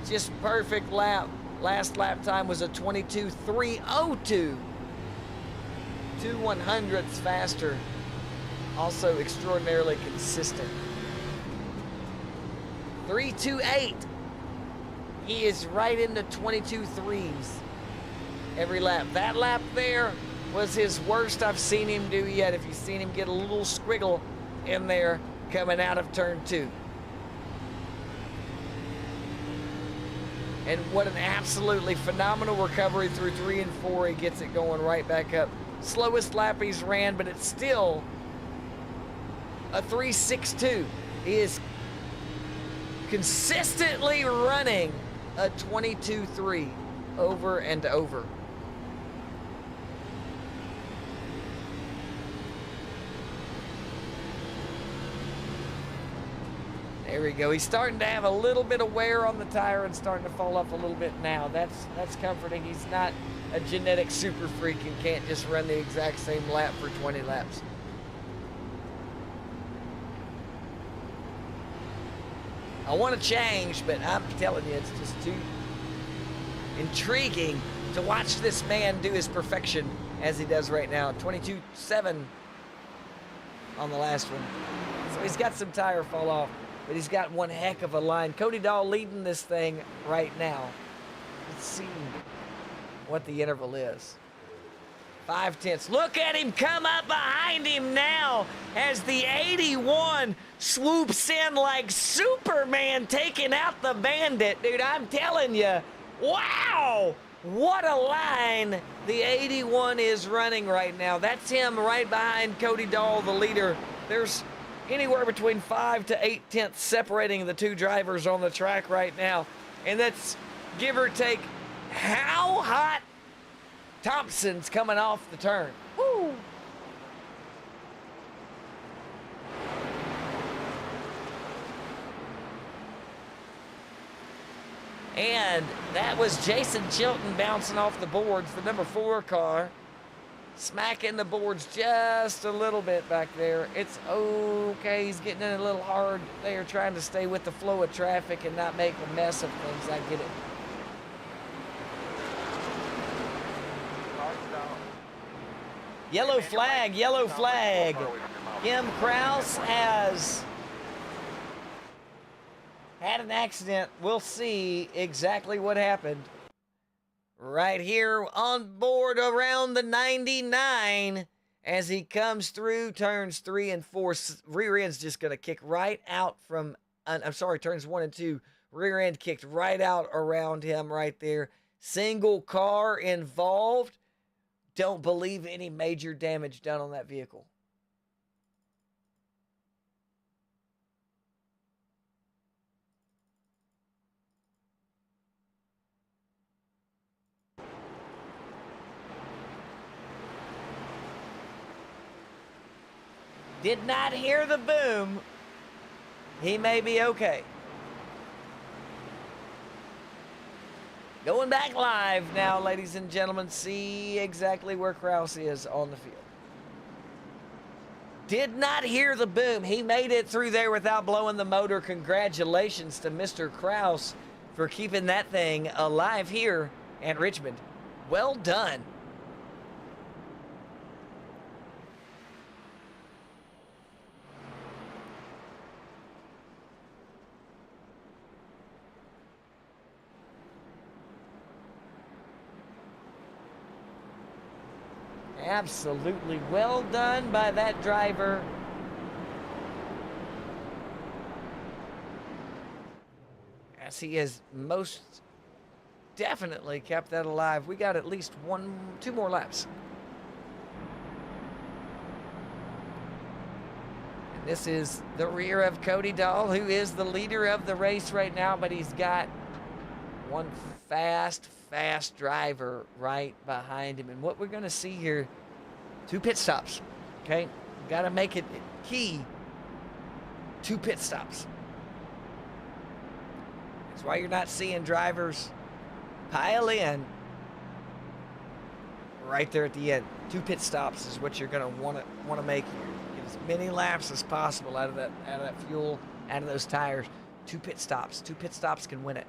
Just perfect lap. Last lap time was a 22.302. 2/100ths faster. Also extraordinarily consistent. 3.28. He is right into 22.3s every lap. That lap there was his worst I've seen him do yet. If you've seen him get a little squiggle in there coming out of turn 2. And what an absolutely phenomenal recovery through 3 and 4. He gets it going right back up. Slowest lap he's ran, but it's still a 3.62. He is consistently running a 22.3 over and over. There we go. He's starting to have a little bit of wear on the tire and starting to fall off a little bit now. That's comforting. He's not a genetic super freak and can't just run the exact same lap for 20 laps. I want to change, but I'm telling you, it's just too intriguing to watch this man do his perfection as he does right now. 22.7 on the last one. So he's got some tire fall off, but he's got one heck of a line. Cody Dahl leading this thing right now. Let's see what the interval is. 5/10. Look at him come up behind him now as the 81 swoops in like Superman taking out the bandit. Dude, I'm telling you, wow, what a line the 81 is running right now. That's him right behind Cody Dahl, the leader. There's anywhere between 5 to 8/10 separating the two drivers on the track right now. And that's give or take how hot Thompson's coming off the turn. Woo! And that was Jason Chilton bouncing off the boards, the number 4 car. Smacking the boards just a little bit back there. It's okay. He's getting in a little hard there, trying to stay with the flow of traffic and not make a mess of things. I get it. Yellow flag, yellow flag. Kim Kraus has had an accident. We'll see exactly what happened. Right here on board around the 99 as he comes through turns 3 and 4. Rear end's just going to kick right out from, I'm sorry, turns 1 and 2. Rear end kicked right out around him right there. Single car involved. Don't believe any major damage done on that vehicle. Did not hear the boom. He may be okay. Going back live now, ladies and gentlemen. See exactly where Kraus is on the field. Did not hear the boom. He made it through there without blowing the motor. Congratulations to Mr. Kraus for keeping that thing alive here at Richmond. Well done. Absolutely well done by that driver. As he has most definitely kept that alive. We got at least 2 more laps. And this is the rear of Cody Dahl, who is the leader of the race right now, but he's got one fast driver right behind him. And what we're going to see here, 2 pit stops, okay? Got to make it key. 2 pit stops. That's why you're not seeing drivers pile in right there at the end. 2 pit stops is what you're going to want to make here. Get as many laps as possible out of that fuel, out of those tires. 2 pit stops. 2 pit stops can win it.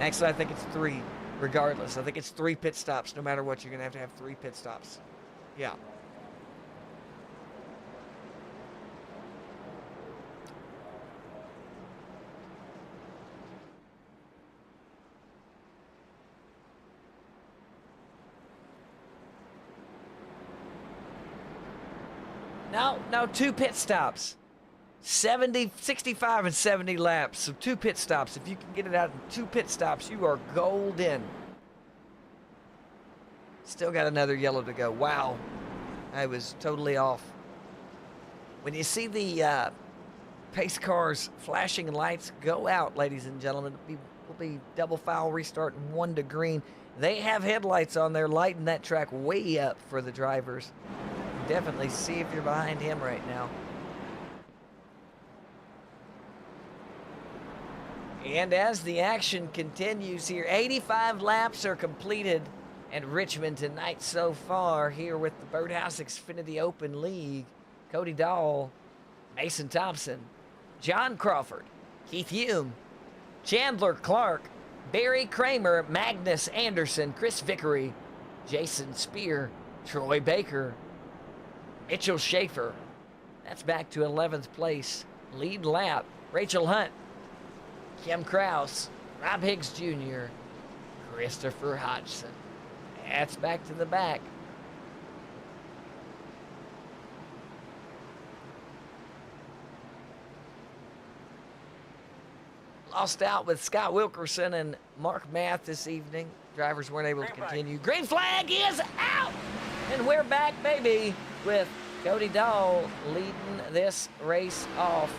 Actually, I think it's 3, regardless. I think it's 3 pit stops. No matter what, you're going to have 3 pit stops. Yeah. No, 2 pit stops. 65 and 70 laps, so 2 pit stops. If you can get it out in 2 pit stops, you are golden. Still got another yellow to go. Wow, I was totally off. When you see the pace cars flashing lights go out, ladies and gentlemen, will be double foul restart and 1 to green. They have headlights on there lighting that track way up for the drivers. Definitely see if you're behind him right now. And as the action continues here, 85 laps are completed at Richmond tonight so far here with the Birdhouse Xfinity Open League. Cody Dahl, Mason Thompson, John Crawford, Keith Hume, Chandler Clark, Barry Kramer, Magnus Anderson, Chris Vickery, Jason Spear, Troy Baker, Mitchell Schaefer. That's back to 11th place. Lead lap, Rachel Hunt, Kim Kraus, Rob Higgs Jr., Christopher Hodgson. That's back to the back. Lost out with Scott Wilkerson and Mark Math this evening. Drivers weren't able to continue. Green flag is out! And we're back, baby, with Cody Dahl leading this race off.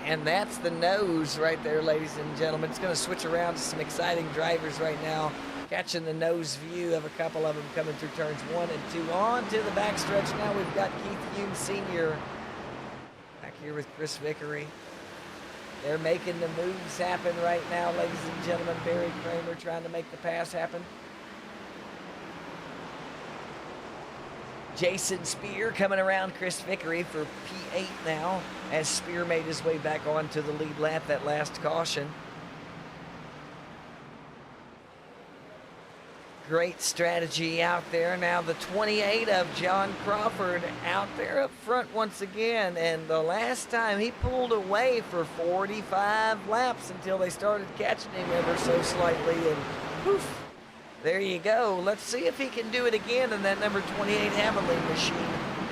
And that's the nose right there, ladies and gentlemen. It's going to switch around to some exciting drivers right now. Catching the nose view of a couple of them coming through turns 1 and 2. On to the backstretch now. We've got Keith Hume Sr. back here with Chris Vickery. They're making the moves happen right now, ladies and gentlemen. Barry Kramer trying to make the pass happen. Jason Spear coming around Chris Vickery for P8 now, as Spear made his way back onto the lead lap, that last caution. Great strategy out there. Now the 28 of John Crawford out there up front once again. And the last time he pulled away for 45 laps until they started catching him ever so slightly. And poof, there you go. Let's see if he can do it again in that number 28 Havoline machine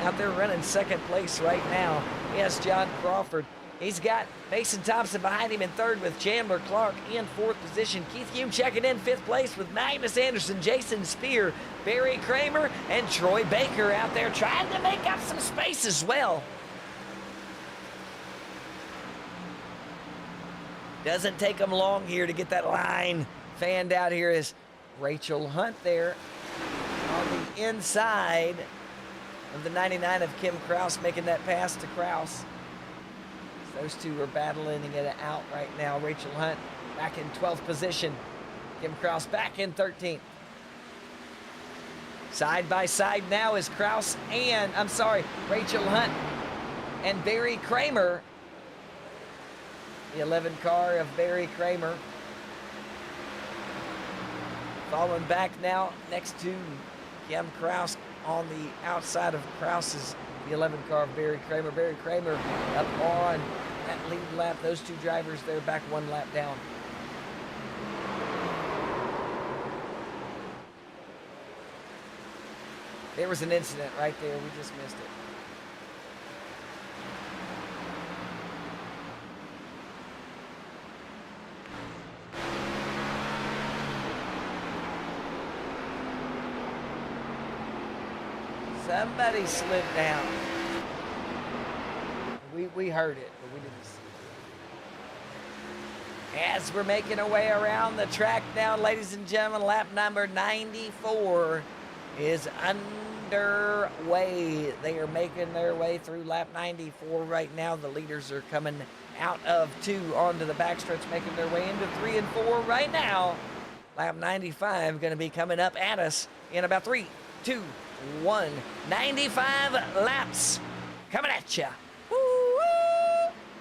out there running second place right now. Yes, John Crawford. He's got Mason Thompson behind him in third with Chandler Clark in fourth position. Keith Hume checking in fifth place with Magnus Anderson, Jason Spear, Barry Kramer, and Troy Baker out there trying to make up some space as well. Doesn't take them long here to get that line fanned out. Here is Rachel Hunt there on the inside of the 99 of Kim Kraus, making that pass to Kraus. Those two are battling it out right now. Rachel Hunt back in 12th position. Kim Kraus back in 13th. Side by side now is Rachel Hunt and Barry Kramer. The 11 car of Barry Kramer. Falling back now next to Kim Kraus on the outside of Kraus's, the 11 car of Barry Kramer. Barry Kramer up on that lead lap. Those two drivers, they're back one lap down. There was an incident right there. We just missed it. Somebody slid down. We heard it, but we didn't see it. As we're making our way around the track now, ladies and gentlemen, lap number 94 is underway. They are making their way through lap 94 right now. The leaders are coming out of 2 onto the backstretch, making their way into 3 and 4 right now. Lap 95 going to be coming up at us in about 3, 2, 1. 95 laps coming at you.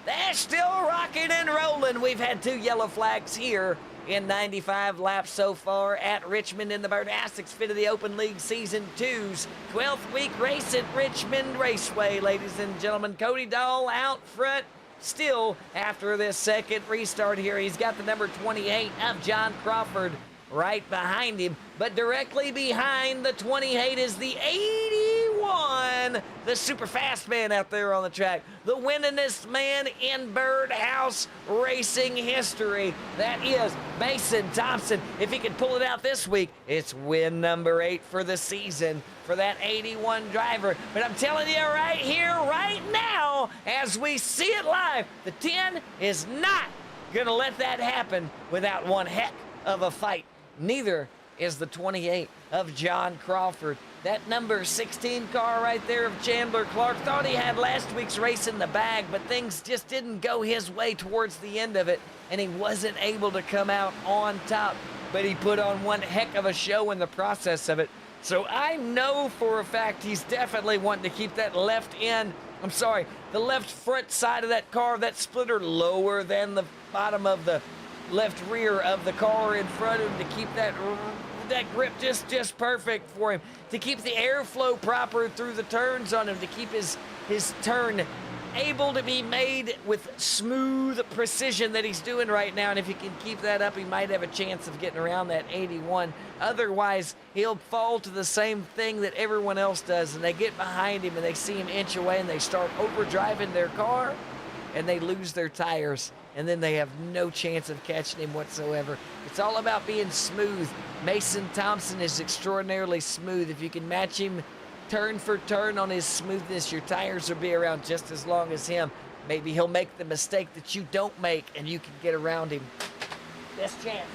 They're still rocking and rolling. We've had 2 yellow flags here in 95 laps so far at Richmond in the Birdhouse Xfinity Open League Season 2's 12th week race at Richmond Raceway, ladies and gentlemen. Cody Dahl out front still after this second restart here. He's got the number 28 of John Crawford right behind him, but directly behind the 28 is the 81, the super fast man out there on the track, the winningest man in Birdhouse racing history. That is Mason Thompson. If he can pull it out this week, it's win number 8 for the season for that 81 driver. But I'm telling you right here, right now, as we see it live, the 10 is not gonna let that happen without one heck of a fight. Neither is the 28 of John Crawford. That number 16 car right there of Chandler Clark thought he had last week's race in the bag, but things just didn't go his way towards the end of it, and he wasn't able to come out on top. But he put on one heck of a show in the process of it. So I know for a fact he's definitely wanting to keep that the left front side of that car, that splitter, lower than the bottom of the left rear of the car in front of him, to keep that grip just perfect for him, to keep the airflow proper through the turns on him, to keep his turn able to be made with smooth precision that he's doing right now. And if he can keep that up, he might have a chance of getting around that 81. Otherwise, he'll fall to the same thing that everyone else does, and they get behind him and they see him inch away and they start overdriving their car and they lose their tires, and then they have no chance of catching him whatsoever. It's all about being smooth. Mason Thompson is extraordinarily smooth. If you can match him turn for turn on his smoothness, your tires will be around just as long as him. Maybe he'll make the mistake that you don't make and you can get around him. Best chance.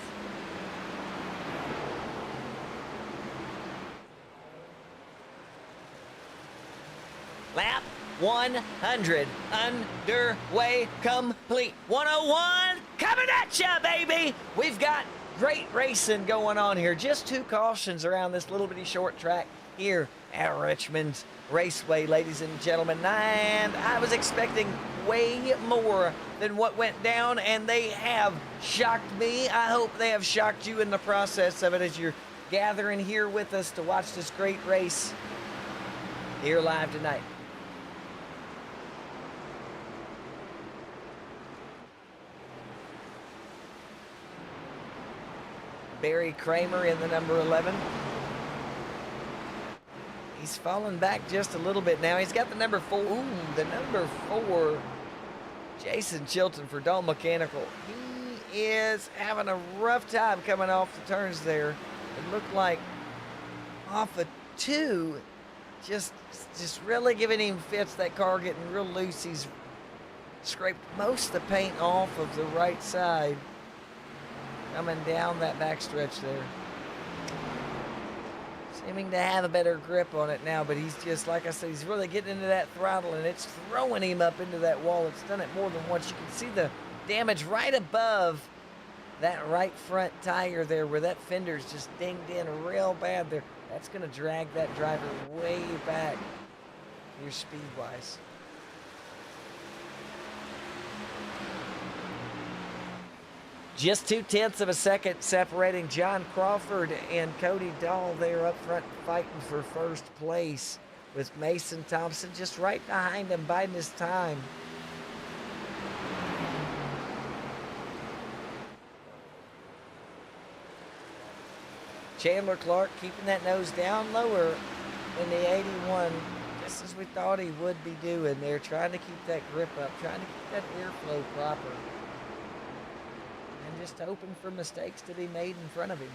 Lap 100 underway, complete. 101 coming at ya, baby. We've got great racing going on here. Just 2 cautions around this little bitty short track here at Richmond Raceway, ladies and gentlemen. And I was expecting way more than what went down, and they have shocked me. I hope they have shocked you in the process of it as you're gathering here with us to watch this great race here live tonight. Barry Kramer in the number 11. He's fallen back just a little bit now. He's got the number 4. Ooh, the number 4. Jason Chilton for Dahl Mechanical. He is having a rough time coming off the turns there. It looked like off a 2. Just really giving him fits. That car getting real loose. He's scraped most of the paint off of the right side. Coming down that backstretch there. Seeming to have a better grip on it now, but he's just, like I said, he's really getting into that throttle, and it's throwing him up into that wall. It's done it more than once. You can see the damage right above that right front tire there where that fender's just dinged in real bad there. That's going to drag that driver way back here speed-wise. Just 0.2 of a second separating John Crawford and Cody Dahl there up front fighting for first place, with Mason Thompson just right behind him, biding his time. Chandler Clark keeping that nose down lower in the 81, just as we thought he would be doing there, trying to keep that grip up, trying to keep that airflow proper. Just hoping for mistakes to be made in front of him.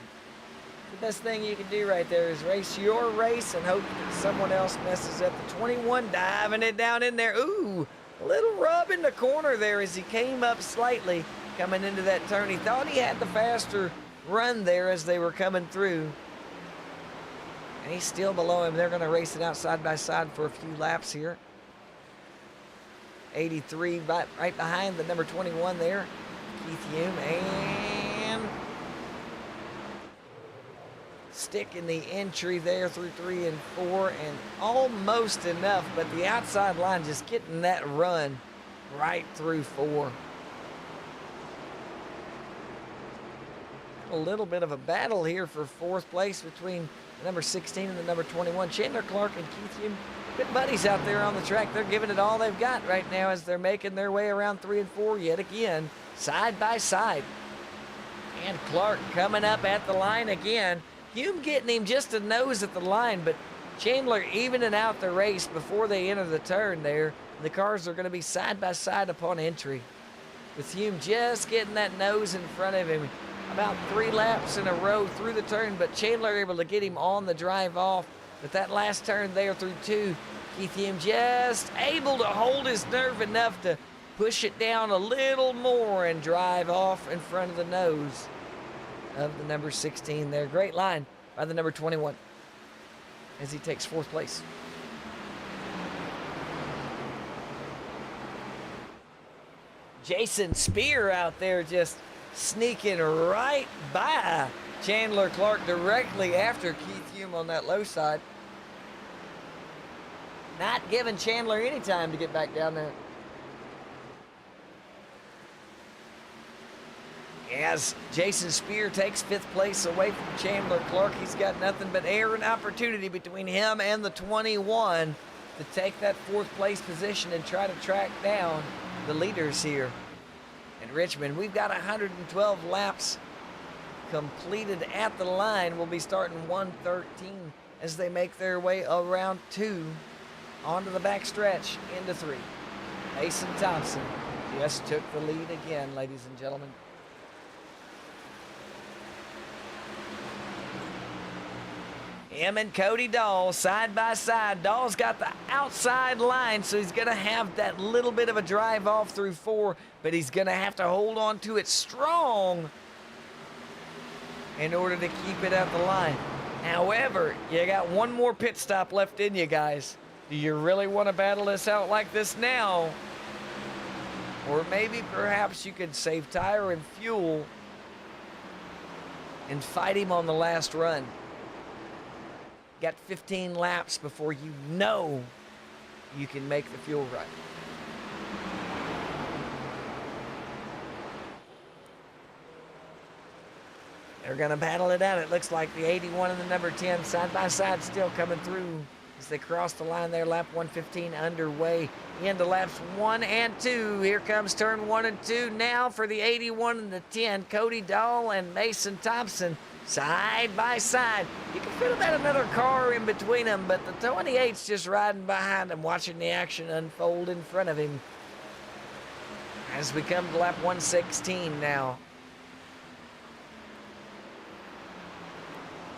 The best thing you can do right there is race your race and hope that someone else messes up. The 21 diving it down in there. Ooh, a little rub in the corner there as he came up slightly coming into that turn. He thought he had the faster run there as they were coming through. And he's still below him. They're going to race it out side by side for a few laps here. 83 right behind the number 21 there. Keith Hume, and stick in the entry there through 3 and 4, and almost enough, but the outside line just getting that run right through 4. A little bit of a battle here for 4th place between the number 16 and the number 21. Chandler Clark and Keith Hume, good buddies out there on the track. They're giving it all they've got right now as they're making their way around 3 and 4 yet again, side by side. And Clark coming up at the line again. Hume getting him just a nose at the line, but Chandler evening out the race before they enter the turn there. The cars are going to be side by side upon entry, with Hume just getting that nose in front of him about 3 laps in a row through the turn, but Chandler able to get him on the drive off. But that last turn there through 2, Keith Hume just able to hold his nerve enough to push it down a little more and drive off in front of the nose of the number 16 there. Great line by the number 21 as he takes 4th place. Jason Spear out there just sneaking right by Chandler Clark directly after Keith Hume on that low side. Not giving Chandler any time to get back down there. As Jason Spear takes 5th place away from Chandler Clark, he's got nothing but air and opportunity between him and the 21 to take that 4th place position and try to track down the leaders here in Richmond. We've got 112 laps completed at the line. We'll be starting 113 as they make their way around 2 onto the back stretch into 3. Mason Thompson just took the lead again, ladies and gentlemen. Him and Cody Dahl side by side. Dahl's got the outside line, so he's going to have that little bit of a drive off through 4, but he's going to have to hold on to it strong in order to keep it at the line. However, you got one more pit stop left in you guys. Do you really want to battle this out like this now? Or maybe perhaps you could save tire and fuel and fight him on the last run. Got 15 laps before you know you can make the fuel run. They're going to battle it out. It looks like the 81 and the number 10 side by side still coming through as they cross the line there. Lap 115 underway into laps 1 and 2. Here comes turn 1 and 2 now for the 81 and the 10. Cody Dahl and Mason Thompson side by side. You can feel about another car in between them, but the 28's just riding behind him, watching the action unfold in front of him. As we come to lap 116 now.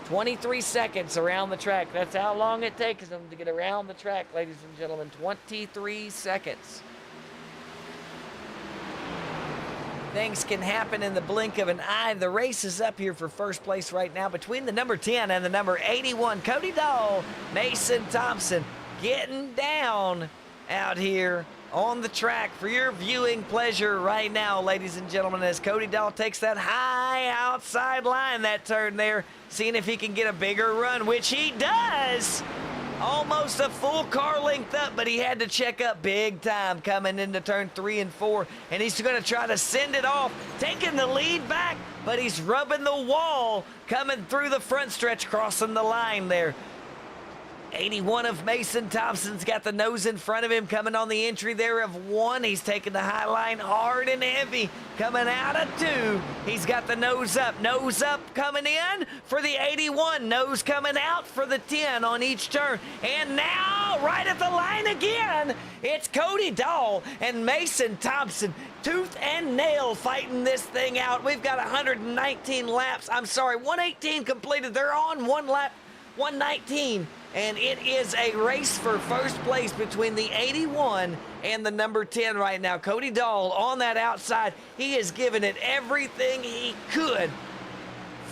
23 seconds around the track. That's how long it takes them to get around the track, ladies and gentlemen. 23 seconds. Things can happen in the blink of an eye. The race is up here for first place right now between the number 10 and the number 81. Cody Dahl, Mason Thompson getting down out here on the track for your viewing pleasure right now, ladies and gentlemen, as Cody Dahl takes that high outside line, that turn there, seeing if he can get a bigger run, which he does. Almost a full car length up, but he had to check up big time coming into turn 3 and 4, and he's going to try to send it off, taking the lead back, but he's rubbing the wall coming through the front stretch, crossing the line there. 81 of Mason Thompson's got the nose in front of him coming on the entry there of 1. He's taking the high line hard and heavy coming out of 2. He's got the nose up coming in for the 81. Nose coming out for the 10 on each turn. And now right at the line again, it's Cody Dahl and Mason Thompson tooth and nail fighting this thing out. We've got 119 laps. 118 completed. They're on one lap 119. And it is a race for first place between the 81 and the number 10 right now. Cody Dahl on that outside. He is giving it everything he could.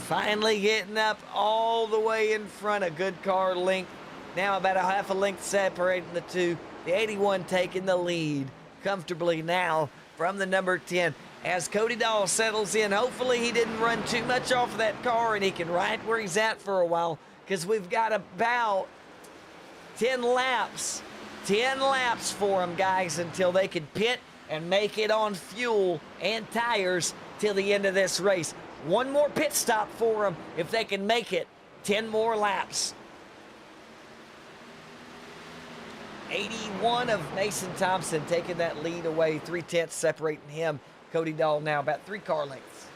Finally getting up all the way in front. A good car length. Now about a half a length separating the two. The 81 taking the lead comfortably now from the number 10. As Cody Dahl settles in, hopefully he didn't run too much off of that car and he can ride where he's at for a while, because we've got about 10 laps for them, guys, until they can pit and make it on fuel and tires till the end of this race. One more pit stop for them if they can make it. 10 more laps. 81 of Mason Thompson taking that lead away. 3/10 separating him. Cody Dahl now about 3 car lengths.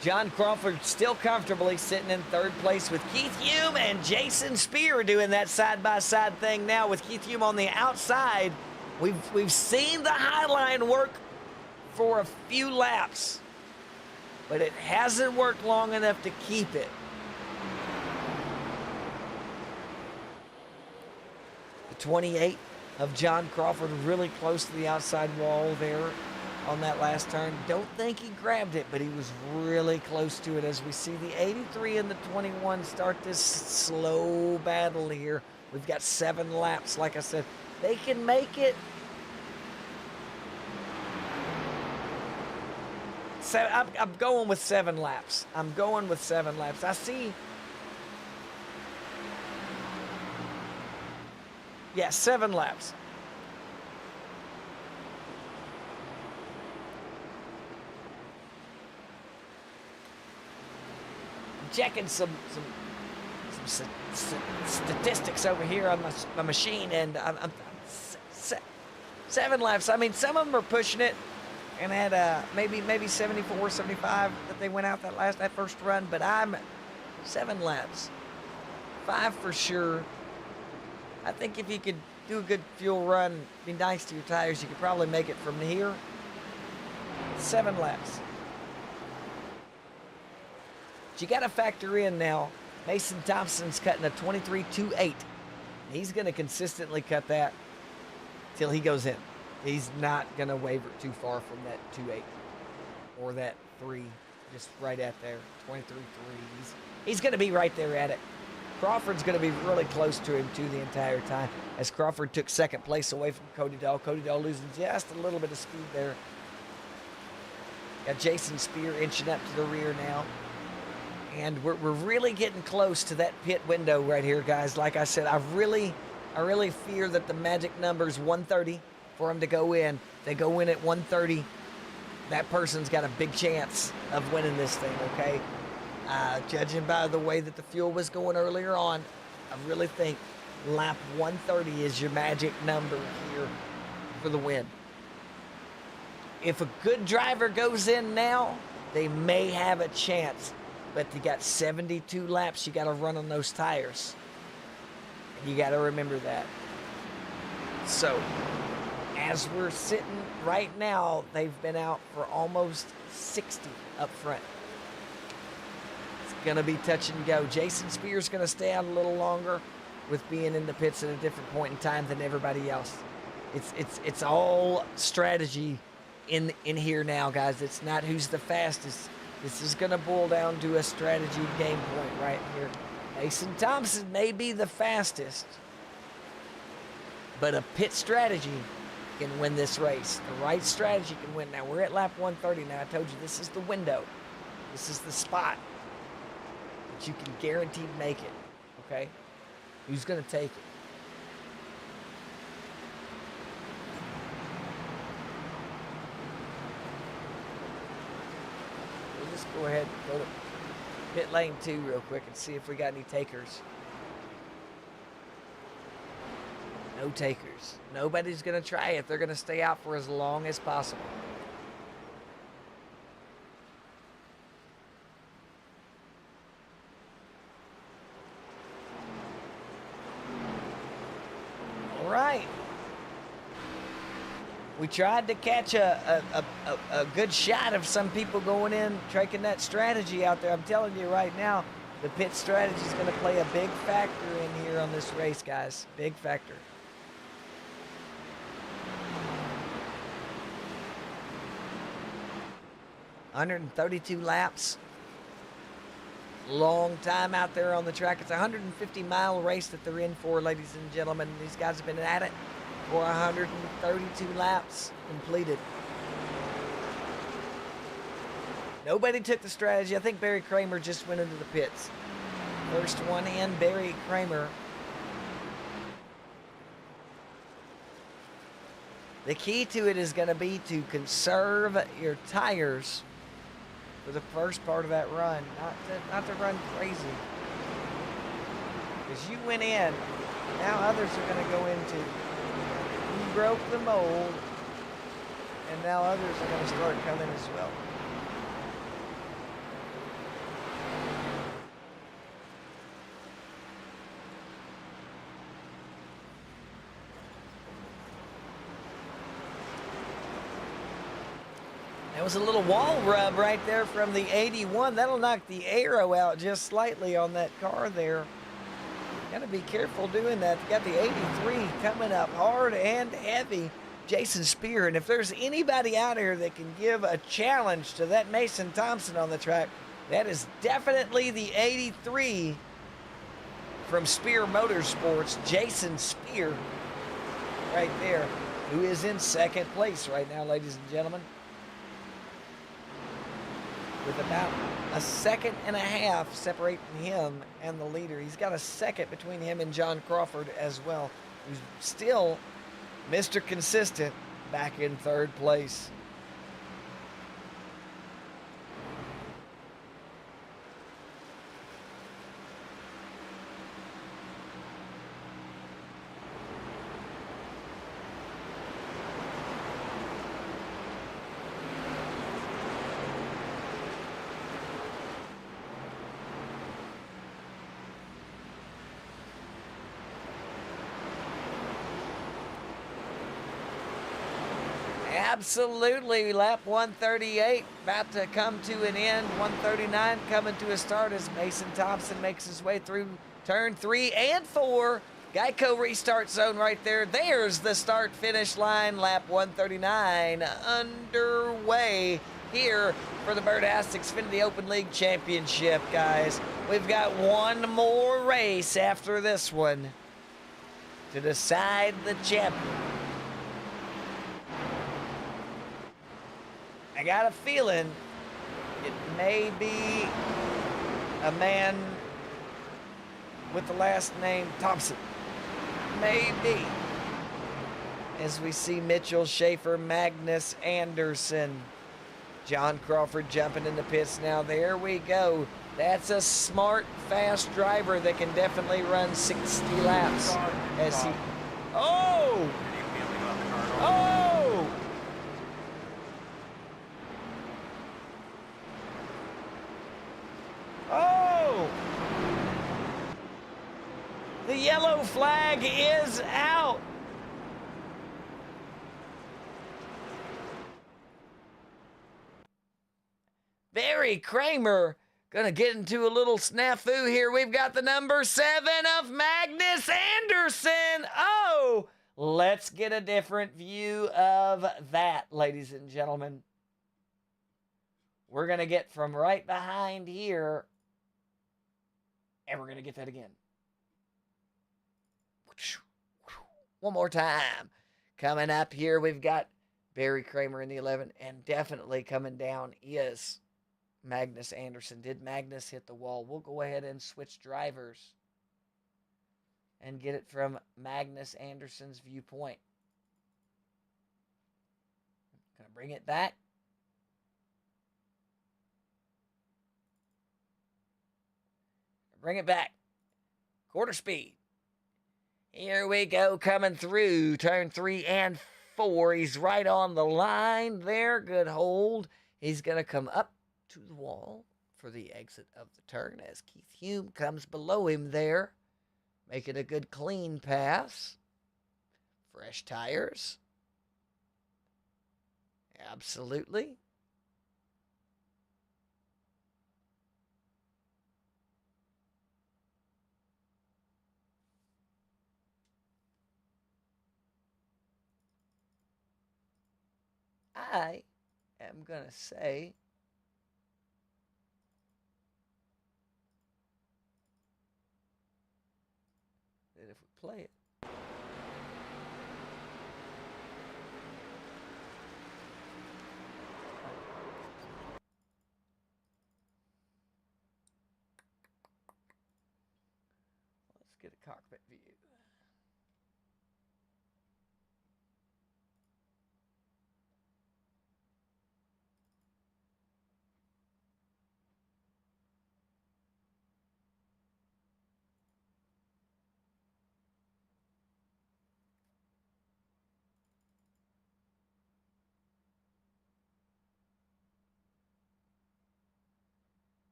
John Crawford still comfortably sitting in third place with Keith Hume and Jason Spear doing that side-by-side thing now with Keith Hume on the outside. We've seen the high line work for a few laps, but it hasn't worked long enough to keep it. The 28 of John Crawford really close to the outside wall there on that last turn. Don't think he grabbed it, but he was really close to it as we see the 83 and the 21 start this slow battle here. We've got 7 laps, like I said. They can make it. I'm going with 7 laps. I'm going with 7 laps. I see. Yeah, 7 laps. Checking some statistics over here on my machine, and I'm 7 laps. I mean, some of them are pushing it and had maybe 74, 75 that they went out that first run, but I'm 7 laps. 5 for sure. I think if you could do a good fuel run, be nice to your tires, you could probably make it from here. 7 laps. You got to factor in now Mason Thompson's cutting a 23.28. He's going to consistently cut that till he goes in. He's not going to waver too far from that 2.8 or that 3, just right at there, 23.3. He's going to be right there at it. Crawford's going to be really close to him, too, the entire time, as Crawford took second place away from Cody Dahl. Cody Dahl losing just a little bit of speed there. Got Jason Spear inching up to the rear now. And we're really getting close to that pit window right here, guys. Like I said, I really fear that the magic number is 130 for them to go in. If they go in at 130, that person's got a big chance of winning this thing, okay? Judging by the way that the fuel was going earlier on, I really think lap 130 is your magic number here for the win. If a good driver goes in now, they may have a chance. But you got 72 laps you got to run on those tires. You got to remember that. So, as we're sitting right now, they've been out for almost 60 up front. It's going to be touch and go. Jason Spear's going to stay out a little longer with being in the pits at a different point in time than everybody else. It's all strategy in here now, guys. It's not who's the fastest. This is going to boil down to a strategy game point right here. Mason Thompson may be the fastest, but a pit strategy can win this race. The right strategy can win. Now, we're at lap 130 now. I told you this is the window. This is the spot that you can guaranteed make it, okay? Who's going to take it? Go ahead and go to pit lane 2 real quick and see if we got any takers. No takers. Nobody's going to try it. They're going to stay out for as long as possible. All right. We tried to catch a good shot of some people going in, taking that strategy out there. I'm telling you right now, the pit strategy is going to play a big factor in here on this race, guys. Big factor. $132 laps. Long time out there on the track. It's a 150-mile race that they're in for, ladies and gentlemen. These guys have been at it for 132 laps completed. Nobody took the strategy. I think Barry Kramer just went into the pits. First one in, Barry Kramer. The key to it is going to be to conserve your tires for the first part of that run. Not to run crazy. Because you went in, now others are going to go into. You broke the mold, and now others are going to start coming as well. That was a little wall rub right there from the 81. That'll knock the aero out just slightly on that car there. Got to be careful doing that. You got the 83 coming up hard and heavy. Jason Spear. And if there's anybody out here that can give a challenge to that Mason Thompson on the track, that is definitely the 83 from Spear Motorsports, Jason Spear, right there, who is in second place right now, ladies and gentlemen, with about a second and a half separating him and the leader. He's got a second between him and John Crawford as well, who's still Mr. Consistent back in third place. Absolutely. Lap 138 about to come to an end. 139 coming to a start as Mason Thompson makes his way through turn 3 and 4. Geico restart zone right there. There's the start-finish line. Lap 139 underway here for the Birdhouse Xfinity Open League Championship, guys. We've got one more race after this one to decide the champion. I got a feeling it may be a man with the last name Thompson. Maybe. As we see Mitchell, Schaefer, Magnus, Anderson. John Crawford jumping in the pits now. There we go. That's a smart, fast driver that can definitely run 60 laps. As he... Oh! Oh! Oh! The yellow flag is out. Barry Kramer gonna get into a little snafu here. We've got the number 7 of Magnus Anderson. Oh, let's get a different view of that, ladies and gentlemen. We're gonna get from right behind here, and we're gonna get that again. One more time. Coming up here, we've got Barry Kramer in the 11, and definitely coming down is Magnus Anderson. Did Magnus hit the wall? We'll go ahead and switch drivers and get it from Magnus Anderson's viewpoint. Gonna bring it back. Bring it back. Quarter speed. Here we go, coming through turn 3 and 4. He's right on the line there. Good hold. He's going to come up to the wall for the exit of the turn as Keith Hume comes below him there, making a good clean pass. Fresh tires. Absolutely. I am going to say that if we play it, let's get a cockpit view.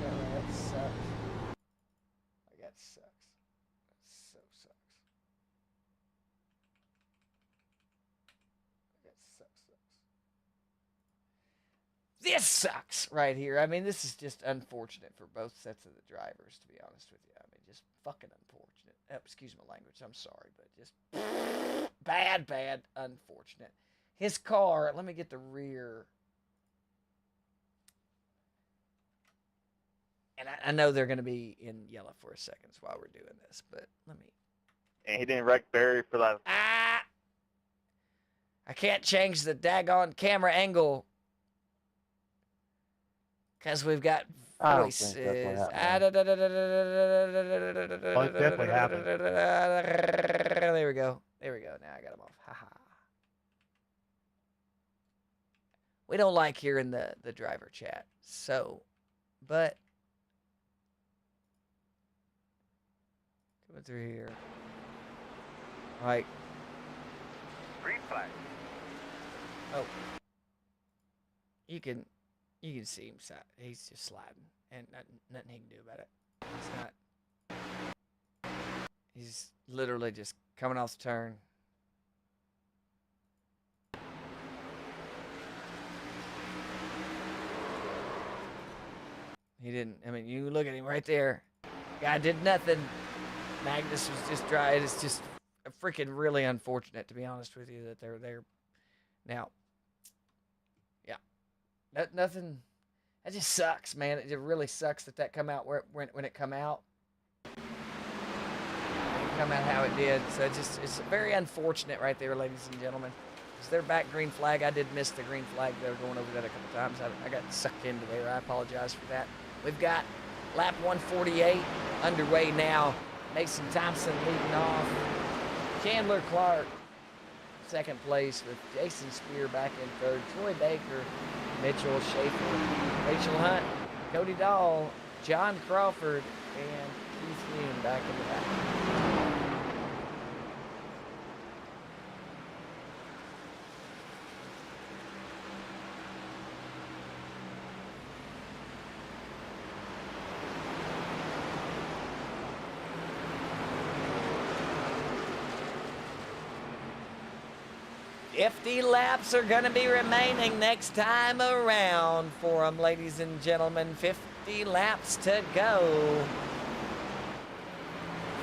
That sucks. That sucks. That so sucks. That sucks. This sucks right here. I mean, this is just unfortunate for both sets of the drivers, to be honest with you. I mean, just fucking unfortunate. Excuse my language. I'm sorry, but just bad, unfortunate. His car, let me get the rear. And I know they're going to be in yellow for a second while we're doing this, but let me. And he didn't wreck Barry for that. I can't change the daggone camera angle because we've got voices. Oh, it definitely happened. There we go. Now I got them off. Haha. We don't like hearing the driver chat, so, but Coming through here. Right. Green flag. Oh. You can see him. He's just sliding, and nothing he can do about it. It's not. He's literally just coming off the turn. He didn't. I mean, you look at him right there. Guy did nothing. Magnus was just dry. It's just freaking really unfortunate, to be honest with you, that they're there. Now, yeah, nothing. That just sucks, man. It really sucks that come out when it come out. It come out how it did. So it's very unfortunate right there, ladies and gentlemen. It's their back green flag. I did miss the green flag. They were going over that a couple times. I got sucked into there. I apologize for that. We've got lap 148 underway now. Mason Thompson leading off. Chandler Clark, second place, with Jason Spear back in third. Troy Baker, Mitchell Schaefer, Rachel Hunt, Cody Dahl, John Crawford, and Keith Hume back in the back. Fifty laps are going to be remaining next time around for them, ladies and gentlemen. 50 laps to go.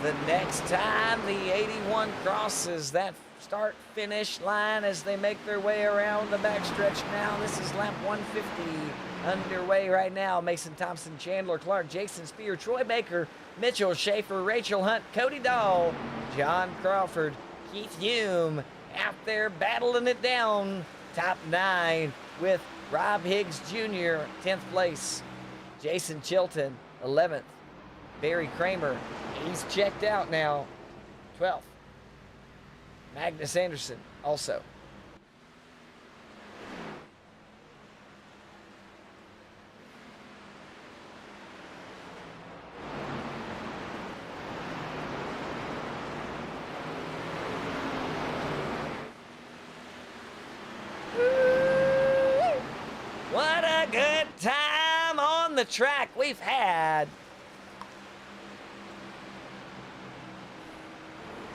The next time the 81 crosses that start-finish line as they make their way around the backstretch now. This is lap 150 underway right now. Mason Thompson, Chandler Clark, Jason Spear, Troy Baker, Mitchell Schaefer, Rachel Hunt, Cody Dahl, John Crawford, Keith Hume, out there battling it down. Top 9 with Rob Higgs Jr., 10th place. Jason Chilton, 11th. Barry Kramer, he's checked out now, 12th. Magnus Anderson, also. What a good time on the track we've had.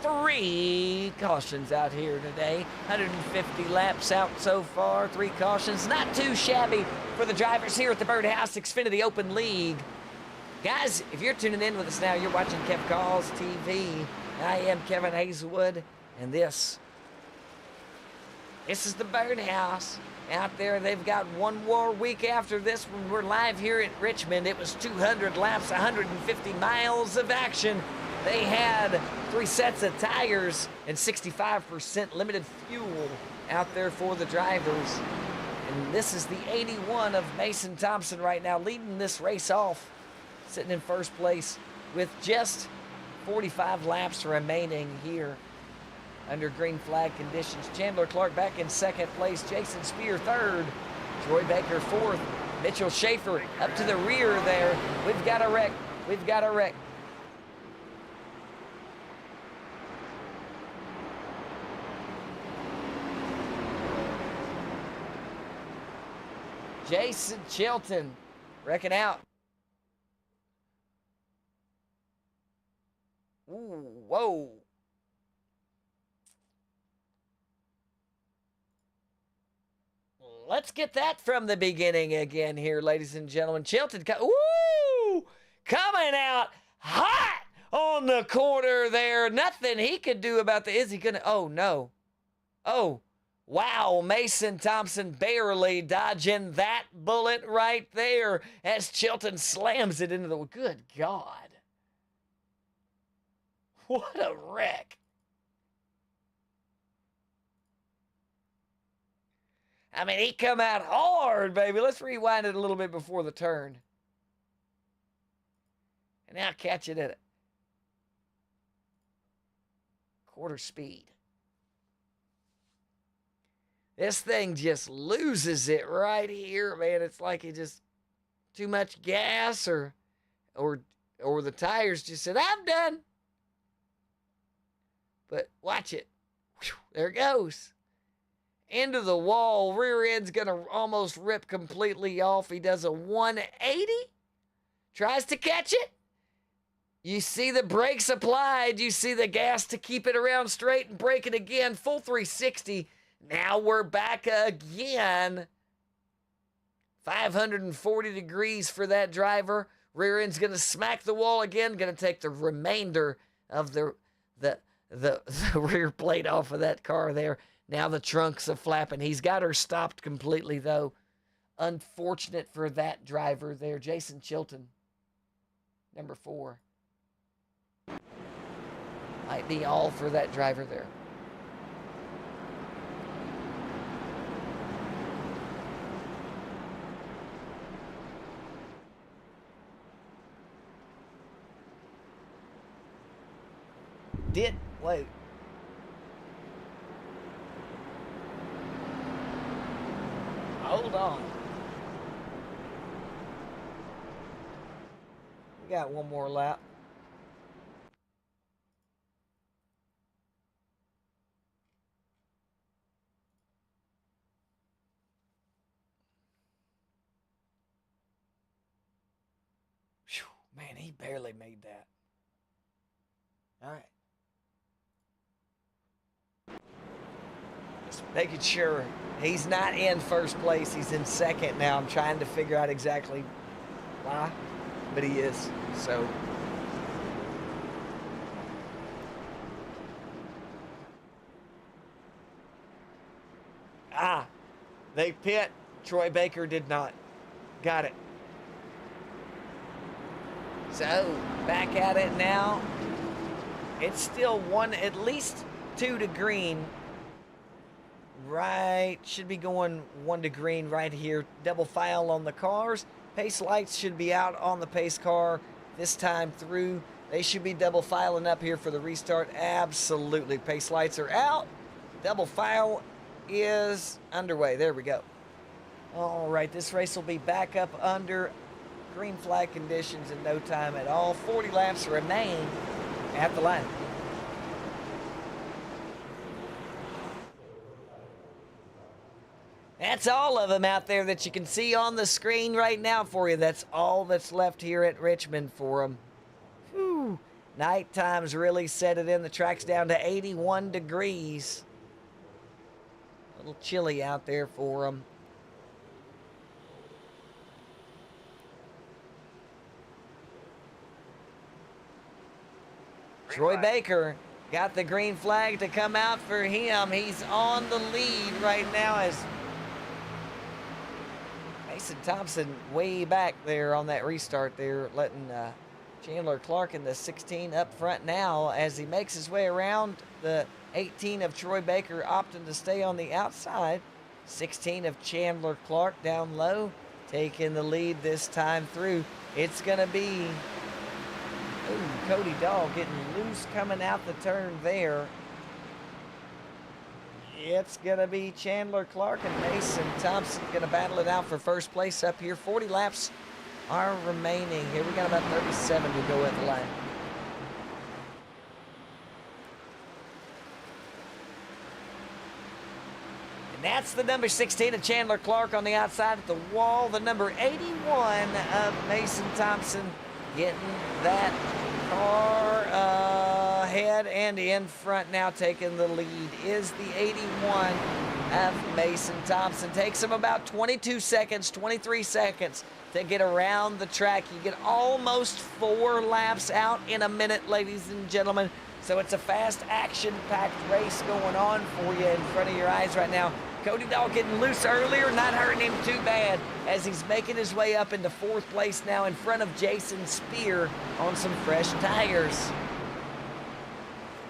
3 cautions out here today. 150 laps out so far. 3 cautions. Not too shabby for the drivers here at the Birdhouse Xfinity Open League. Guys, if you're tuning in with us now, you're watching Kev Calls TV. I am Kevin Hazelwood, and this is the Birdhouse. Out there, they've got one more week after this when we're live here at Richmond. It was 200 laps, 150 miles of action. They had 3 sets of tires and 65% limited fuel out there for the drivers. And this is the 81 of Mason Thompson right now, leading this race off, sitting in first place with just 45 laps remaining here under green flag conditions. Chandler Clark back in second place. Jason Spear third. Troy Baker fourth. Mitchell Schaefer up to the rear there. We've got a wreck. We've got a wreck. Jason Chilton wrecking out. Ooh, whoa. Let's get that from the beginning again here, ladies and gentlemen. Chilton, ooh, coming out hot on the corner there. Nothing he could do about is he gonna, oh no. Oh, wow, Mason Thompson barely dodging that bullet right there as Chilton slams it into the, good God. What a wreck. I mean, he come out hard, baby. Let's rewind it a little bit before the turn. And now catch it at it. Quarter speed. This thing just loses it right here, man. It's like it just too much gas or the tires just said, I'm done. But watch it. Whew, there it goes. Into the wall. Rear end's going to almost rip completely off. He does a 180. Tries to catch it. You see the brakes applied. You see the gas to keep it around straight and brake it again. Full 360. Now we're back again. 540 degrees for that driver. Rear end's going to smack the wall again. Going to take the remainder of the rear plate off of that car there. Now the trunk's a flapping. He's got her stopped completely, though. Unfortunate for that driver there. Jason Chilton, number 4. Might be all for that driver there. Wait. Hold on. We got one more lap. Whew, man, he barely made that. All right. Just making sure he's not in first place. He's in second now. I'm trying to figure out exactly why, but he is. So they pit. Troy Baker did not. Got it. So back at it now. It's still at least 2 to green. Right, should be going 1 to green right here. Double file on the cars. Pace lights should be out on the pace car this time through. They should be double filing up here for the restart. Absolutely. Pace lights are out. Double file is underway. There we go. All right, this race will be back up under green flag conditions in no time at all. 40 laps remain at the line. That's all of them out there that you can see on the screen right now for you. That's all that's left here at Richmond for them. Whew. Night time's really set it in. The track's down to 81 degrees. A little chilly out there for them. Troy Baker got the green flag to come out for him. He's on the lead right now as Mason Thompson way back there on that restart there, letting Chandler Clark in the 16 up front now as he makes his way around. The 18 of Troy Baker opting to stay on the outside. 16 of Chandler Clark down low, taking the lead this time through. It's going to be Cody Dahl getting loose coming out the turn there. It's going to be Chandler Clark and Mason Thompson going to battle it out for first place up here. 40 laps are remaining. Here we got about 37 to go at the line. And that's the number 16 of Chandler Clark on the outside at the wall. The number 81 of Mason Thompson getting that car ahead and in front now, taking the lead is the 81 of Mason Thompson. Takes him about 22 seconds, 23 seconds to get around the track. You get almost 4 laps out in a minute, ladies and gentlemen. So it's a fast, action-packed race going on for you in front of your eyes right now. Cody Dahl getting loose earlier, not hurting him too bad as he's making his way up into 4th place now in front of Jason Spear on some fresh tires.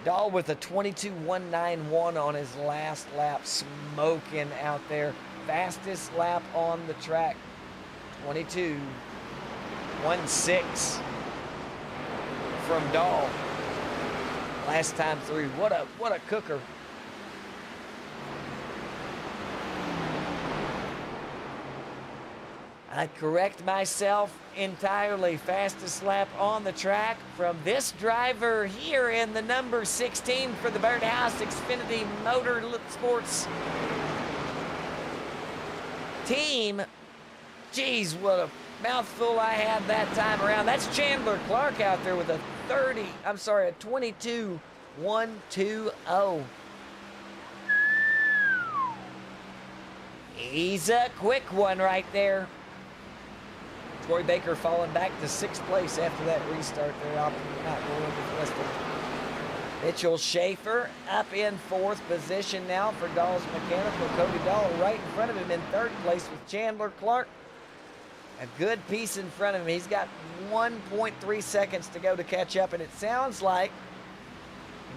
Dahl with a 22.191 on his last lap, smoking out there. Fastest lap on the track, 22.16 from Dahl. Last time through, what a cooker. I correct myself entirely. Fastest lap on the track from this driver here in the number 16 for the Birdhouse Xfinity Motorsports team. Geez, what a mouthful I had that time around. That's Chandler Clark out there with a 22.120. He's a quick one right there. Troy Baker falling back to 6th place after that restart there. Not going with the rest of it. Mitchell Schaefer up in 4th position now for Dahl's Mechanical. Cody Dahl right in front of him in 3rd place with Chandler Clark. A good piece in front of him. He's got 1.3 seconds to go to catch up, and it sounds like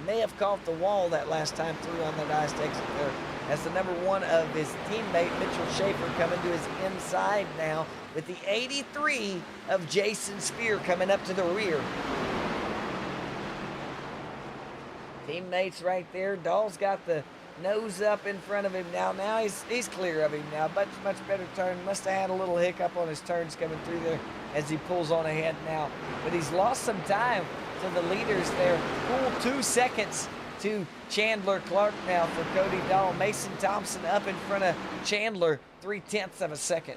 he may have caught the wall that last time through on that iced exit there. That's the number 1 of his teammate, Mitchell Schaefer, coming to his inside now with the 83 of Jason Spear coming up to the rear. Teammates right there. Dahl's got the nose up in front of him now. Now he's clear of him now. Much better turn. Must have had a little hiccup on his turns coming through there as he pulls on ahead now. But he's lost some time to the leaders there. Cool 2 seconds to Chandler Clark now for Cody Dahl. Mason Thompson up in front of Chandler, 0.3 of a second.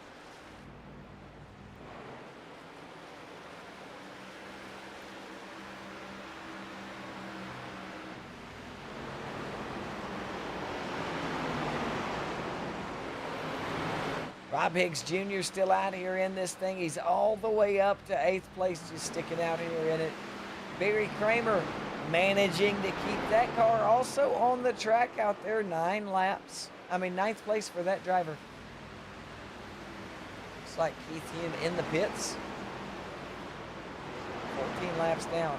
Rob Higgs Jr. still out here in this thing. He's all the way up to 8th place, just sticking out here in it. Barry Kramer managing to keep that car also on the track out there. 9th place for that driver. Looks like Keith Hume in the pits. 14 laps down.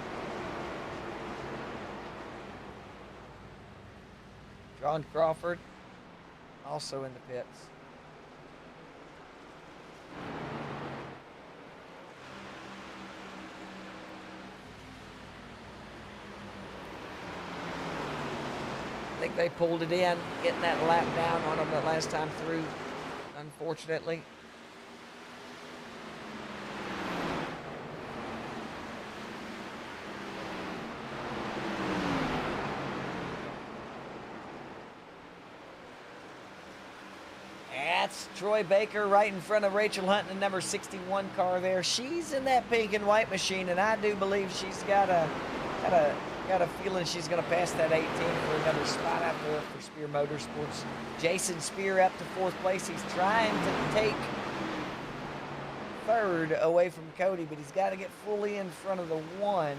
John Crawford also in the pits. I think they pulled it in, getting that lap down on them that last time through, unfortunately. That's Troy Baker right in front of Rachel Hunt in the number 61 car there. She's in that pink and white machine, and I do believe she's got a feeling she's going to pass that 18 for another spot out there for Spear Motorsports. Jason Spear up to 4th place. He's trying to take 3rd away from Cody, but he's got to get fully in front of the 1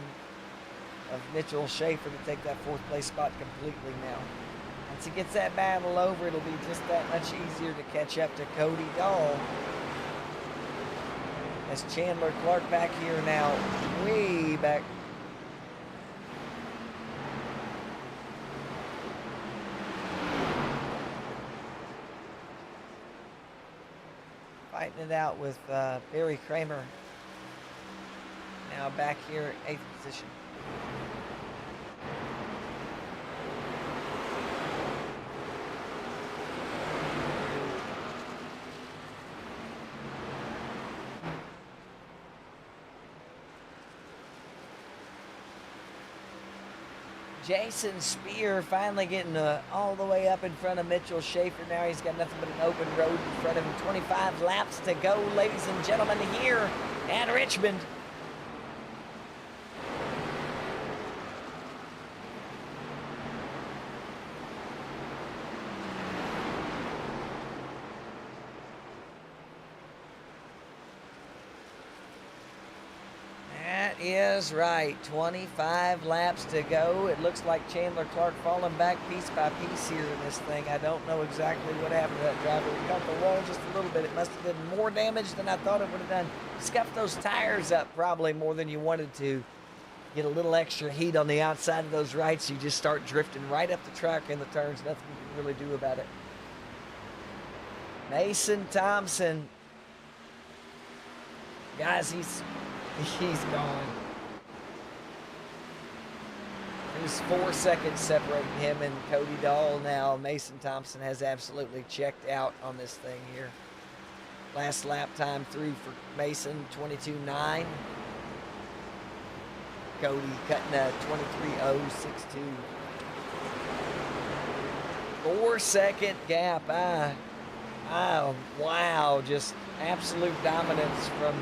of Mitchell Schaefer to take that 4th place spot completely now. Once he gets that battle over, it'll be just that much easier to catch up to Cody Dahl. As Chandler Clark back here now, way back. Fighting it out with Barry Kramer. Now back here, 8th position. Jason Spear finally getting all the way up in front of Mitchell Schaefer. Now he's got nothing but an open road in front of him. 25 laps to go, ladies and gentlemen, here at Richmond. Is right. 25 laps to go. It looks like Chandler Clark falling back piece by piece here in this thing. I don't know exactly what happened to that driver. He caught the wall just a little bit. It must have done more damage than I thought it would have done. Scuffed those tires up probably more than you wanted to. Get a little extra heat on the outside of those rights. You just start drifting right up the track in the turns. Nothing you can really do about it. Mason Thompson. Guys, he's gone. There's 4 seconds separating him and Cody Dahl now. Mason Thompson has absolutely checked out on this thing here. Last lap time through for Mason, 22.9. Cody cutting a 23.062. 4-second gap. Wow, just absolute dominance from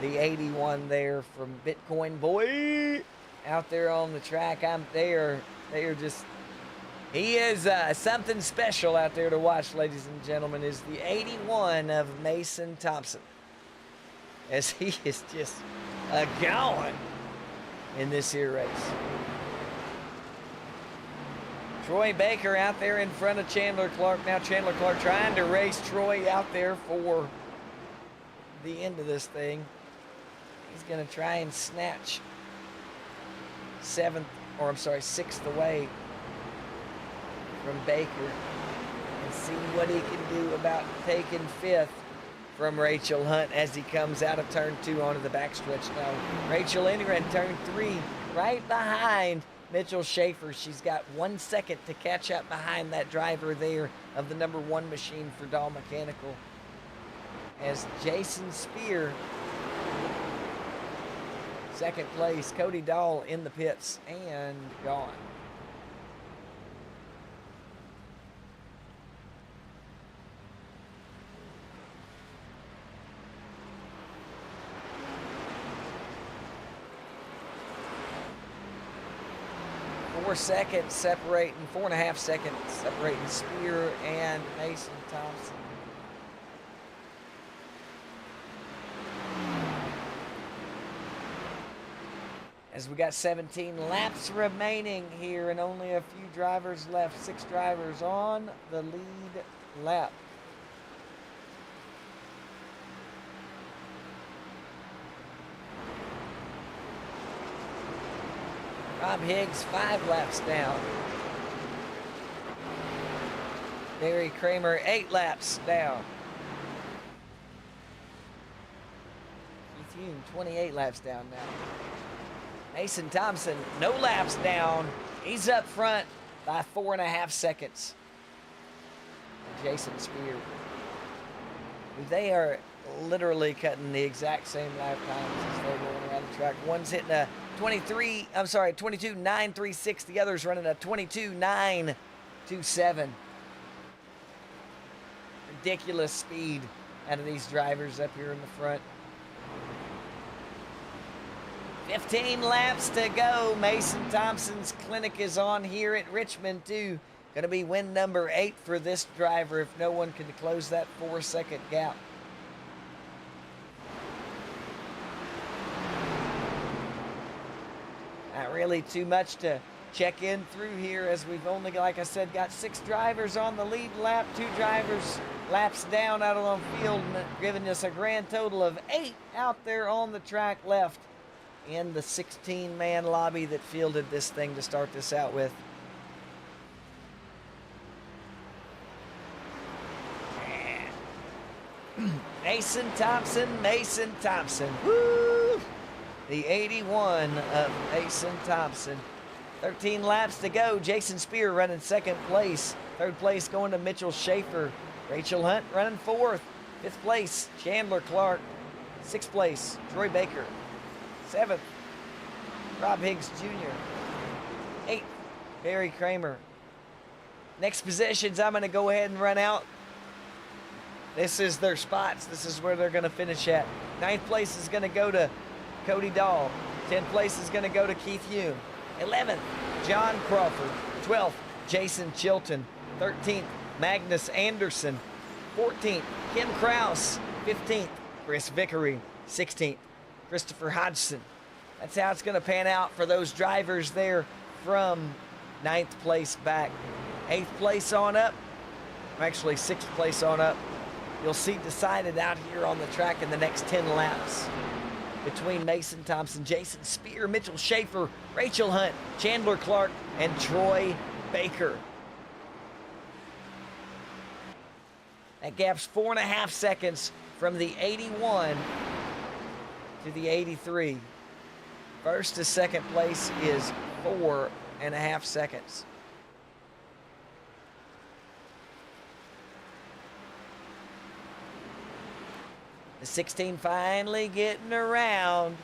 the 81 there from Bitcoin Boy out there on the track. They are just, he is something special out there to watch, ladies and gentlemen, is the 81 of Mason Thompson, as he is just going in this here race. Troy Baker out there in front of Chandler Clark. Now Chandler Clark trying to race Troy out there for the end of this thing. He's going to try and snatch sixth away from Baker and see what he can do about taking fifth from Rachel Hunt as he comes out of turn 2 onto the backstretch now. Rachel entering turn 3 right behind Mitchell Schaefer. She's got 1 second to catch up behind that driver there of the number 1 machine for Dahl Mechanical, as Jason Spear, second place. Cody Dahl in the pits and gone. Four seconds separating, 4.5 seconds separating Spear and Mason Thompson. As we got 17 laps remaining here and only a few drivers left. 6 drivers on the lead lap. Rob Higgs 5 laps down. Barry Kramer 8 laps down. Keith Hume 28 laps down now. Mason Thompson, no laps down. He's up front by 4.5 seconds. Jason Spear. They are literally cutting the exact same lap times as they're going around the track. One's hitting a 22.936. The other's running a 22.927. Ridiculous speed out of these drivers up here in the front. 15 laps to go. Mason Thompson's clinic is on here at Richmond too. Going to be win number 8 for this driver if no one can close that 4-second gap. Not really too much to check in through here, as we've only, like I said, got 6 drivers on the lead lap, 2 drivers laps down out on the field, giving us a grand total of 8 out there on the track left in the 16-man lobby that fielded this thing to start this out with. Mason Thompson, woo! The 81 of Mason Thompson. 13 laps to go. Jason Spear running second place. Third place going to Mitchell Schaefer. Rachel Hunt running fourth. Fifth place, Chandler Clark. Sixth place, Troy Baker. Seventh, Rob Higgs Jr. Eighth, Barry Kramer. Next positions, I'm going to go ahead and run out. This is their spots. This is where they're going to finish at. 9th place is going to go to Cody Dahl. 10th place is going to go to Keith Hume. 11th, John Crawford. 12th, Jason Chilton. 13th, Magnus Anderson. 14th, Kim Kraus. 15th, Chris Vickery. 16th, Christopher Hodgson. That's how it's going to pan out for those drivers there from 9th place back. 8th place on up. Actually, 6th place on up. You'll see decided out here on the track in the next 10 laps between Mason Thompson, Jason Spear, Mitchell Schaefer, Rachel Hunt, Chandler Clark, and Troy Baker. That gap's 4.5 seconds from the 81 to the 83. First to second place is 4.5 seconds. The 16 finally getting around.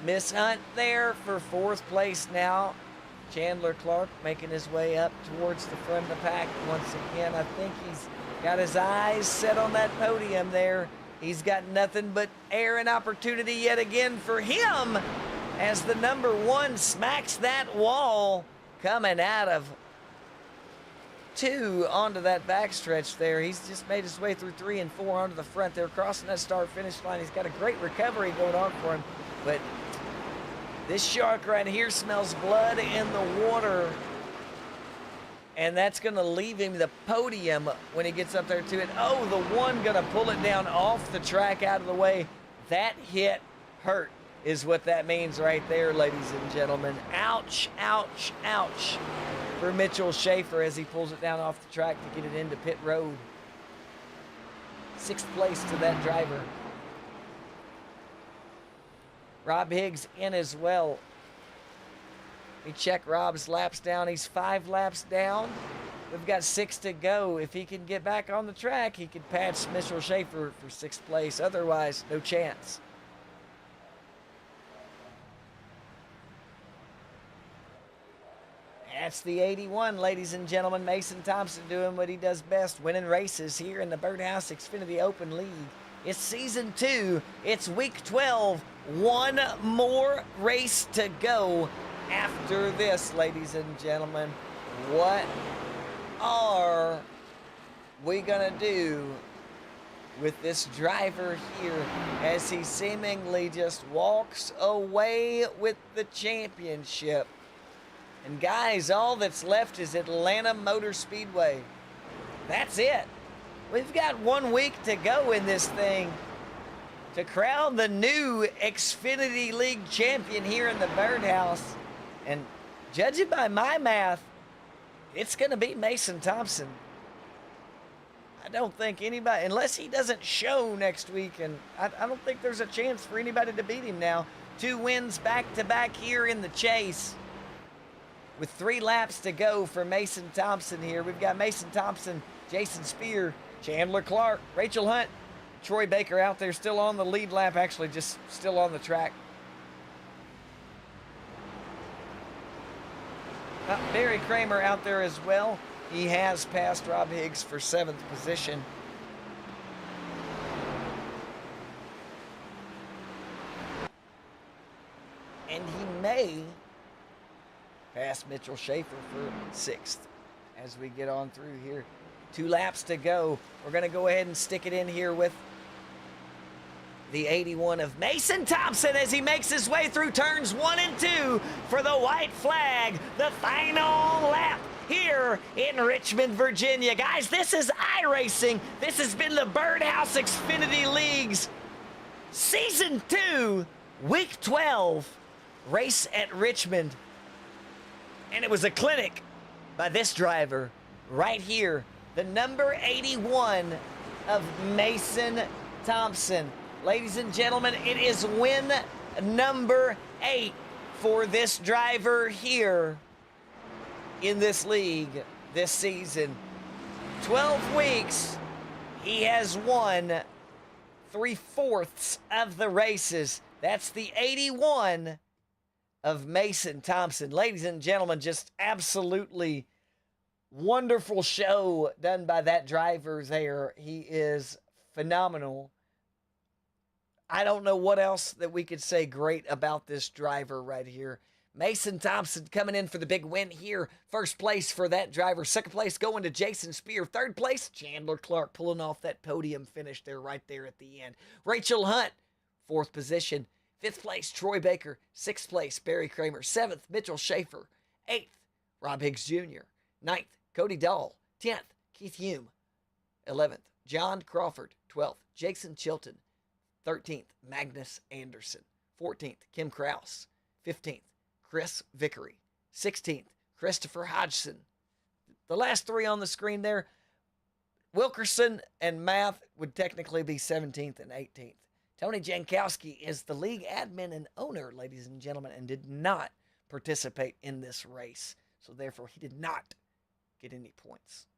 Miss Hunt there for 4th place now. Chandler Clark making his way up towards the front of the pack once again. I think he's got his eyes set on that podium there. He's got nothing but air and opportunity yet again for him as the number 1 smacks that wall coming out of 2 onto that backstretch there. He's just made his way through 3 and 4 onto the front. They're crossing that start-finish line. He's got a great recovery going on for him, but this shark right here smells blood in the water, and that's going to leave him the podium when he gets up there to it. Oh, the one going to pull it down off the track out of the way. That hit hurt is what that means right there, ladies and gentlemen. Ouch, ouch, ouch for Mitchell Schaefer as he pulls it down off the track to get it into pit road. 6th place to that driver. Rob Higgs in as well. We check Rob's laps down. He's 5 laps down. We've got 6 to go. If he can get back on the track, he could patch Mitchell Schaefer for 6th place. Otherwise, no chance. That's the 81, ladies and gentlemen. Mason Thompson doing what he does best, winning races here in the Birdhouse Xfinity Open League. It's season 2. It's week 12. 1 more race to go after this, ladies and gentlemen. What are we going to do with this driver here as he seemingly just walks away with the championship? And guys, all that's left is Atlanta Motor Speedway. That's it. We've got 1 week to go in this thing to crown the new Xfinity League champion here in the Birdhouse. And judging by my math, it's going to be Mason Thompson. I don't think anybody, unless he doesn't show next week, and I don't think there's a chance for anybody to beat him now. 2 wins back-to-back here in the chase. With 3 laps to go for Mason Thompson here. We've got Mason Thompson, Jason Spear, Chandler Clark, Rachel Hunt, Troy Baker out there still on the lead lap, actually just still on the track. Barry Kramer out there as well. He has passed Rob Higgs for 7th position. And he may pass Mitchell Schaefer for 6th as we get on through here. 2 laps to go. We're going to go ahead and stick it in here with the 81 of Mason Thompson as he makes his way through turns 1 and 2 for the white flag. The final lap here in Richmond, Virginia. Guys, this is iRacing. This has been the Birdhouse Xfinity League's Season 2, Week 12 race at Richmond. And it was a clinic by this driver right here, the number 81 of Mason Thompson. Ladies and gentlemen, it is win number 8 for this driver here in this league this season. 12 weeks, he has won 3/4 of the races. That's the 81 of Mason Thompson. Ladies and gentlemen, just absolutely wonderful show done by that driver there. He is phenomenal. I don't know what else that we could say great about this driver right here. Mason Thompson coming in for the big win here. 1st place for that driver. 2nd place going to Jason Spear. 3rd place, Chandler Clark pulling off that podium finish there right there at the end. Rachel Hunt, 4th position. 5th place, Troy Baker. 6th place, Barry Kramer. 7th, Mitchell Schaefer. 8th, Rob Higgs Jr. 9th, Cody Dahl. 10th, Keith Hume. 11th, John Crawford. 12th, Jason Chilton. 13th, Magnus Anderson. 14th, Kim Kraus. 15th, Chris Vickery. 16th, Christopher Hodgson. The last 3 on the screen there, Wilkerson and Math would technically be 17th and 18th. Tony Jankowski is the league admin and owner, ladies and gentlemen, and did not participate in this race. So therefore, he did not get any points.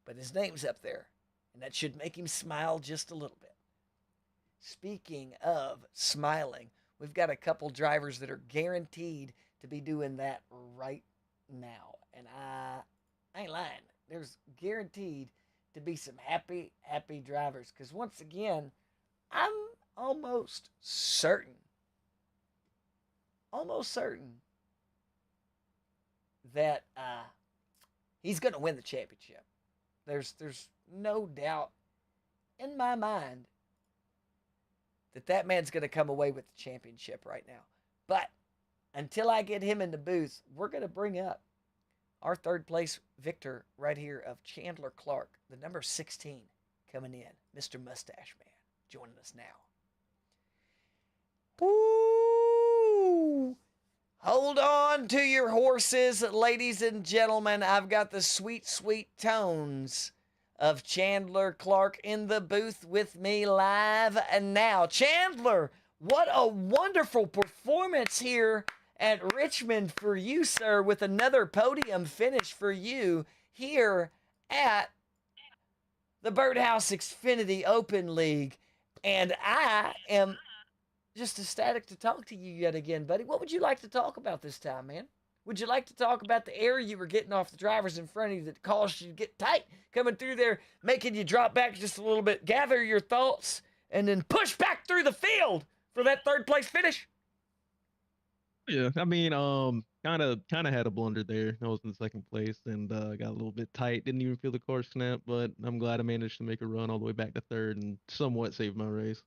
But his name's up there, and that should make him smile just a little bit. speaking of smiling, we've got a couple drivers that are guaranteed to be doing that right now. And I ain't lying. There's guaranteed to be some happy, happy drivers. Because once again, I'm almost certain that he's going to win the championship. There's no doubt in my mind that man's going to come away with the championship right now. But until I get him in the booth, we're going to bring up our third place victor right here of Chandler Clark, the number 16 coming in, Mr. Mustache Man, joining us now. Woo! Hold on to your horses, ladies and gentlemen. I've got the sweet, sweet tones of Chandler Clark in the booth with me live and now. Chandler, what a wonderful performance here at Richmond for you, sir, with another podium finish for you here at the Birdhouse Xfinity Open League. And I am just ecstatic to talk to you yet again, buddy. What would you like to talk about this time, man? Would you like to talk about the air you were getting off the drivers in front of you that caused you to get tight coming through there, making you drop back just a little bit, gather your thoughts, and then push back through the field for that third place finish? Yeah, I mean, kind of had a blunder there. I was in second place and got a little bit tight. Didn't even feel the car snap, but I'm glad I managed to make a run all the way back to third and somewhat save my race.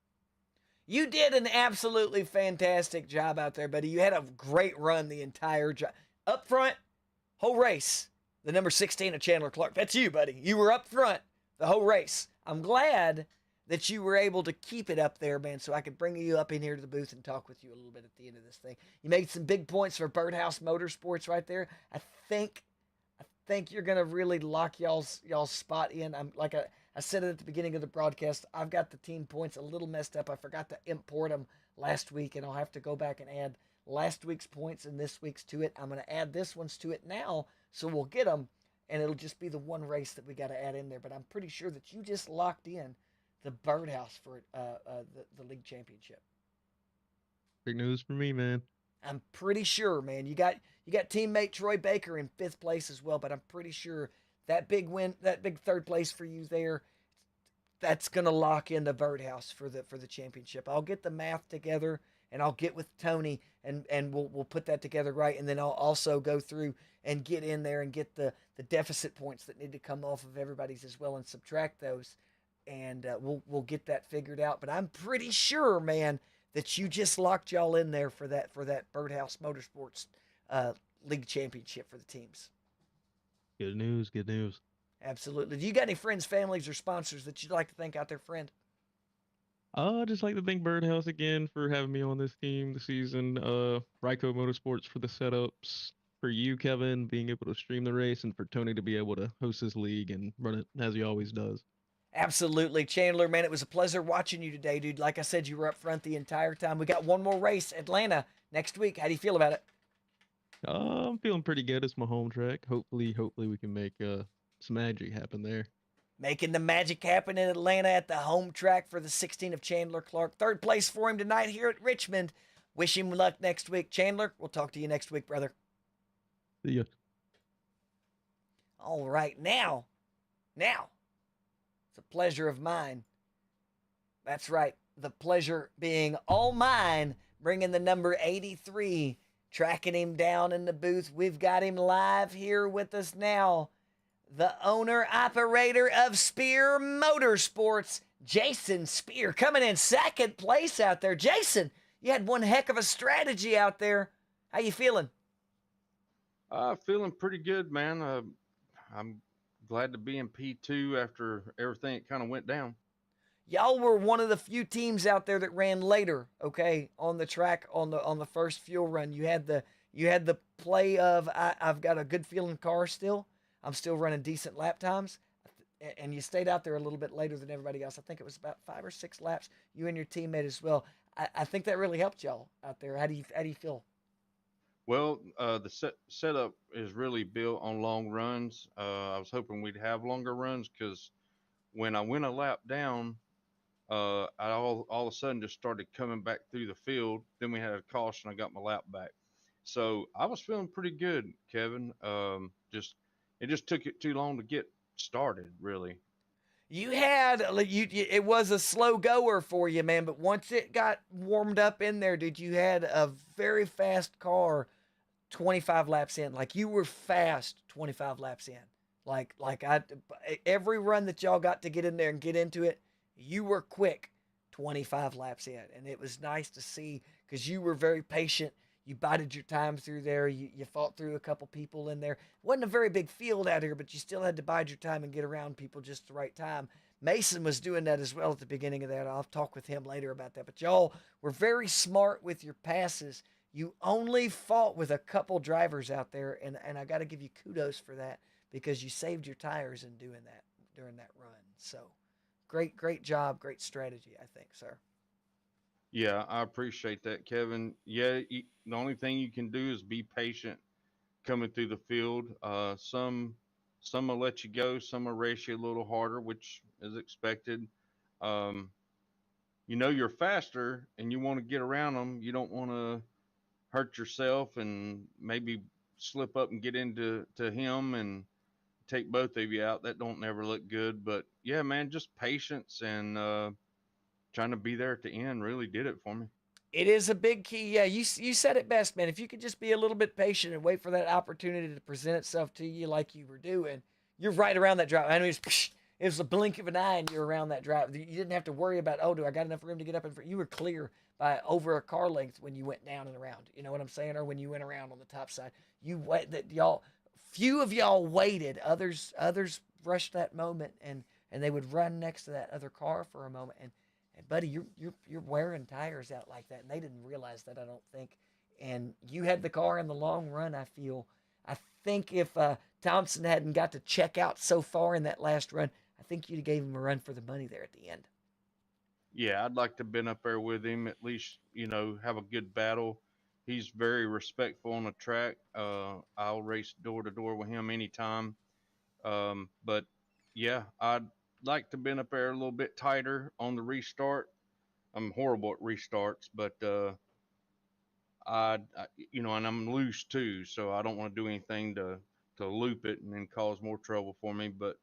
You did an absolutely fantastic job out there, buddy. You had a great run the entire job. Up front, whole race. The number 16 of Chandler Clark. That's you, buddy. You were up front the whole race. I'm glad that you were able to keep it up there, man, so I could bring you up in here to the booth and talk with you a little bit at the end of this thing. You made some big points for Birdhouse Motorsports right there. I think you're gonna really lock y'all's spot in. I said it at the beginning of the broadcast. I've got the team points a little messed up. I forgot to import them last week, and I'll have to go back and add last week's points and this week's to it. I'm going to add this one's to it now, so we'll get them, and it'll just be the one race that we got to add in there. But I'm pretty sure that you just locked in the Birdhouse for the league championship. Big news for me, man. I'm pretty sure, man. You got teammate Troy Baker in 5th place as well, but I'm pretty sure that big win, that big third place for you there, that's gonna lock in the Birdhouse for the championship. I'll get the math together and I'll get with Tony and we'll put that together right, and then I'll also go through and get in there and get the deficit points that need to come off of everybody's as well and subtract those, and we'll get that figured out. But I'm pretty sure, man, that you just locked y'all in there for that Birdhouse Motorsports League Championship for the teams. Good news, good news. Absolutely. Do you got any friends, families, or sponsors that you'd like to thank out there, friend? I'd just like to thank Birdhouse again for having me on this team this season. Ryco Motorsports for the setups. For you, Kevin, being able to stream the race, and for Tony to be able to host this league and run it as he always does. Absolutely. Chandler, man, it was a pleasure watching you today, dude. Like I said, you were up front the entire time. We got one more race, Atlanta, next week. How do you feel about it? I'm feeling pretty good. It's my home track. Hopefully we can make some magic happen there. Making the magic happen in Atlanta at the home track for the 16 of Chandler Clark. 3rd place for him tonight here at Richmond. Wish him luck next week. Chandler, we'll talk to you next week, brother. See ya. All right, now, it's a pleasure of mine. That's right, the pleasure being all mine, bringing the number 83, tracking him down in the booth. We've got him live here with us now. The owner-operator of Spear Motorsports, Jason Spear, coming in 2nd place out there. Jason, you had one heck of a strategy out there. How you feeling? Feeling pretty good, man. I'm glad to be in P2 after everything that kind of went down. Y'all were one of the few teams out there that ran later, okay, on the track on the first fuel run. You had the play of I've got a good feeling car still. I'm still running decent lap times, and you stayed out there a little bit later than everybody else. I think it was about 5 or 6 laps. You and your teammate as well. I think that really helped y'all out there. How do you feel? Well, the setup is really built on long runs. I was hoping we'd have longer runs because when I went a lap down, I all of a sudden just started coming back through the field. Then we had a caution. I got my lap back. So I was feeling pretty good, Kevin. Just it just took it too long to get started, really. You had it was a slow goer for you, man, but once it got warmed up in there, dude, you had a very fast car 25 laps in. Like you were fast 25 laps in. Like I every run that y'all got to get in there and get into it, you were quick 25 laps in. And it was nice to see cuz you were very patient. You bided your time through there. You fought through a couple people in there. It wasn't a very big field out here, but you still had to bide your time and get around people just the right time. Mason was doing that as well at the beginning of that. I'll talk with him later about that. But y'all were very smart with your passes. You only fought with a couple drivers out there, and I got to give you kudos for that because you saved your tires in doing that during that run. So great job, great strategy, I think, sir. Yeah, I appreciate that, Kevin. Yeah, the only thing you can do is be patient coming through the field. Some will let you go, some will race you a little harder, which is expected. Um, you know you're faster, and you want to get around them. You don't want to hurt yourself and maybe slip up and get into him and take both of you out. That don't never look good. But yeah, man, just patience and trying to be there at the end really did it for me. It is a big key. Yeah, you said it best, man. If you could just be a little bit patient and wait for that opportunity to present itself to you like you were doing, you're right around that drive. I mean, it was a blink of an eye and you're around that drive. You didn't have to worry about, oh, do I got enough room to get up in front? You were clear by over a car length when you went down and around. You know what I'm saying? Or when you went around on the top side. You wait that y'all few of y'all waited. Others rushed that moment and they would run next to that other car for a moment and buddy, you're wearing tires out like that, and they didn't realize that, I don't think. And you had the car in the long run. I feel. I think if Thompson hadn't got to check out so far in that last run, I think you'd have gave him a run for the money there at the end. Yeah, I'd like to have been up there with him, at least, have a good battle. He's very respectful on the track. I'll race door to door with him anytime. But yeah, I'd like to have been up there a little bit tighter on the restart. I'm horrible at restarts, but and I'm loose too, so I don't want to do anything to loop it and then cause more trouble for me. But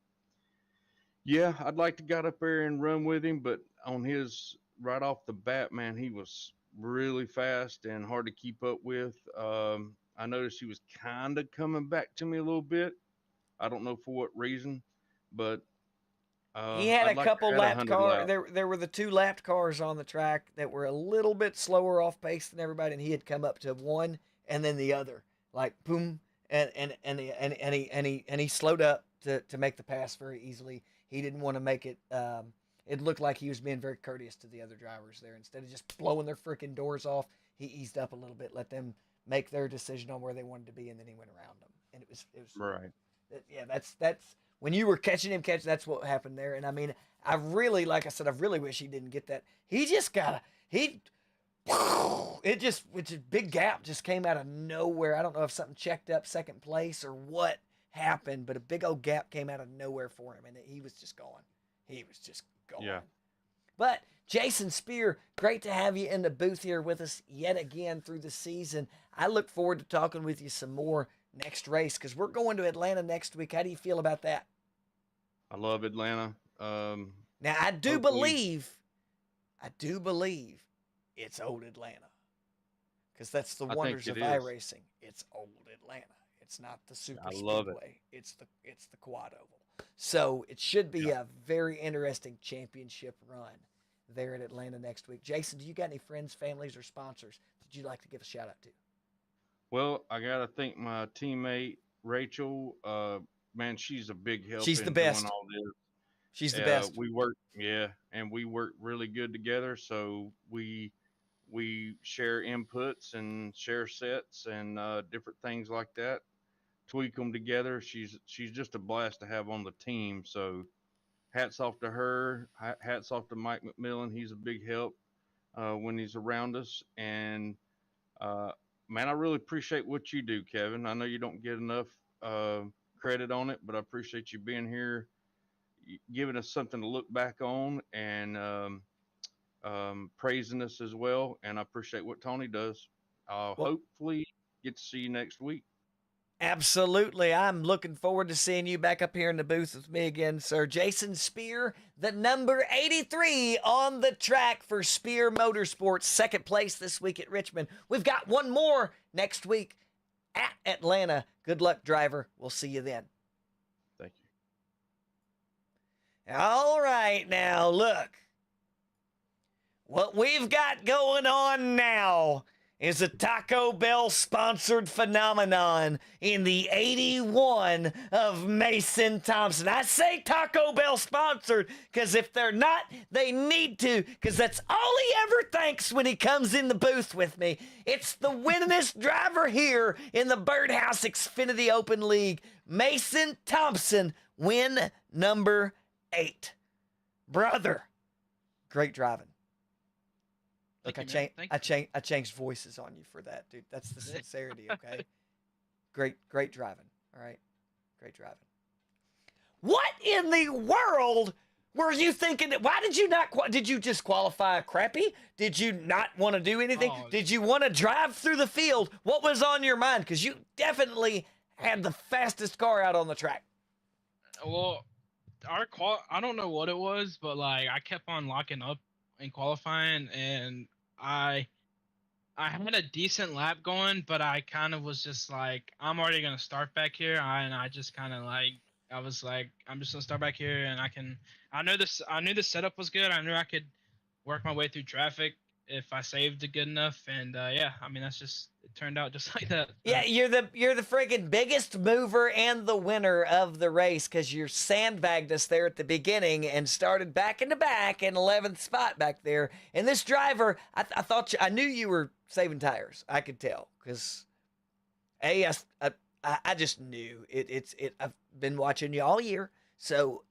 yeah, I'd like to got up there and run with him, but on his right off the bat, man, he was really fast and hard to keep up with. I noticed he was kind of coming back to me a little bit. I don't know for what reason, but He had I'd a like to couple add a lapped hundred car. laps. There were the two lapped cars on the track that were a little bit slower off pace than everybody, and he had come up to one and then the other, like boom, and he slowed up to make the pass very easily. He didn't want to make it. It looked like he was being very courteous to the other drivers there. Instead of just blowing their freaking doors off, he eased up a little bit, let them make their decision on where they wanted to be, and then he went around them. And it was Right. yeah, that's when you were catching him that's what happened there. And I mean, I really, like I said, I really wish he didn't get that. He just got which a big gap just came out of nowhere. I don't know if something checked up second place or what happened, but a big old gap came out of nowhere for him, and he was just gone. He was just gone. Yeah. But Jason Spear, great to have you in the booth here with us yet again through the season. I look forward to talking with you some more next race because we're going to Atlanta next week. How do you feel about that? I love Atlanta. Now, I do Hopefully- believe it's old Atlanta because that's the I think wonders it of is. iRacing. It's old Atlanta. It's not the super I love it. speedway. It's the quad oval. So it should be a very interesting championship run there at Atlanta next week. Jason, do you got any friends, families, or sponsors that you'd like to give a shout out to? Well, I gotta thank my teammate Rachel. Man, she's a big help She's the in best. doing all this. She's the best. We work really good together. So we share inputs and share sets and different things like that. Tweak them together. She's just a blast to have on the team. So hats off to her. Hats off to Mike McMillan. He's a big help when he's around us. And uh, man, I really appreciate what you do, Kevin. I know you don't get enough credit on it, but I appreciate you being here, giving us something to look back on, and praising us as well, and I appreciate what Tony does. Well, Hopefully, get to see you next week. absolutely. I'm looking forward to seeing you back up here in the booth with me again, sir. Jason Spear, the number 83 on the track for Spear Motorsports, second place this week at Richmond. We've got one more next week at Atlanta. Good luck, driver. We'll see you then. Thank you. All right, now look. What we've got going on now is a Taco Bell sponsored phenomenon in the 81 of Mason Thompson. I say Taco Bell sponsored because if they're not, they need to, because that's all he ever thinks when he comes in the booth with me. It's the winningest driver here in the Birdhouse Xfinity Open League, Mason Thompson, win number 8. Brother, great driving. Look, I changed voices on you for that, dude. That's the sincerity, okay? Great driving. All right, great driving. What in the world were you thinking? Why did you not? Did you just qualify crappy? Did you not want to do anything? Did you want to drive through the field? What was on your mind? Because you definitely had the fastest car out on the track. Well, I don't know what it was, but like I kept on locking up in qualifying, and I had a decent lap going, but I kind of was just like, I'm already gonna start back here, and I just kind of like, I was like, I'm just gonna start back here, and I knew the setup was good. I knew I could work my way through traffic if I saved it good enough, and yeah, I mean it turned out just like that. Yeah, you're the freaking biggest mover and the winner of the race because you sandbagged us there at the beginning and started back in the back in 11th spot back there. And this driver, I knew you were saving tires. I could tell because I just knew it. I've been watching you all year, so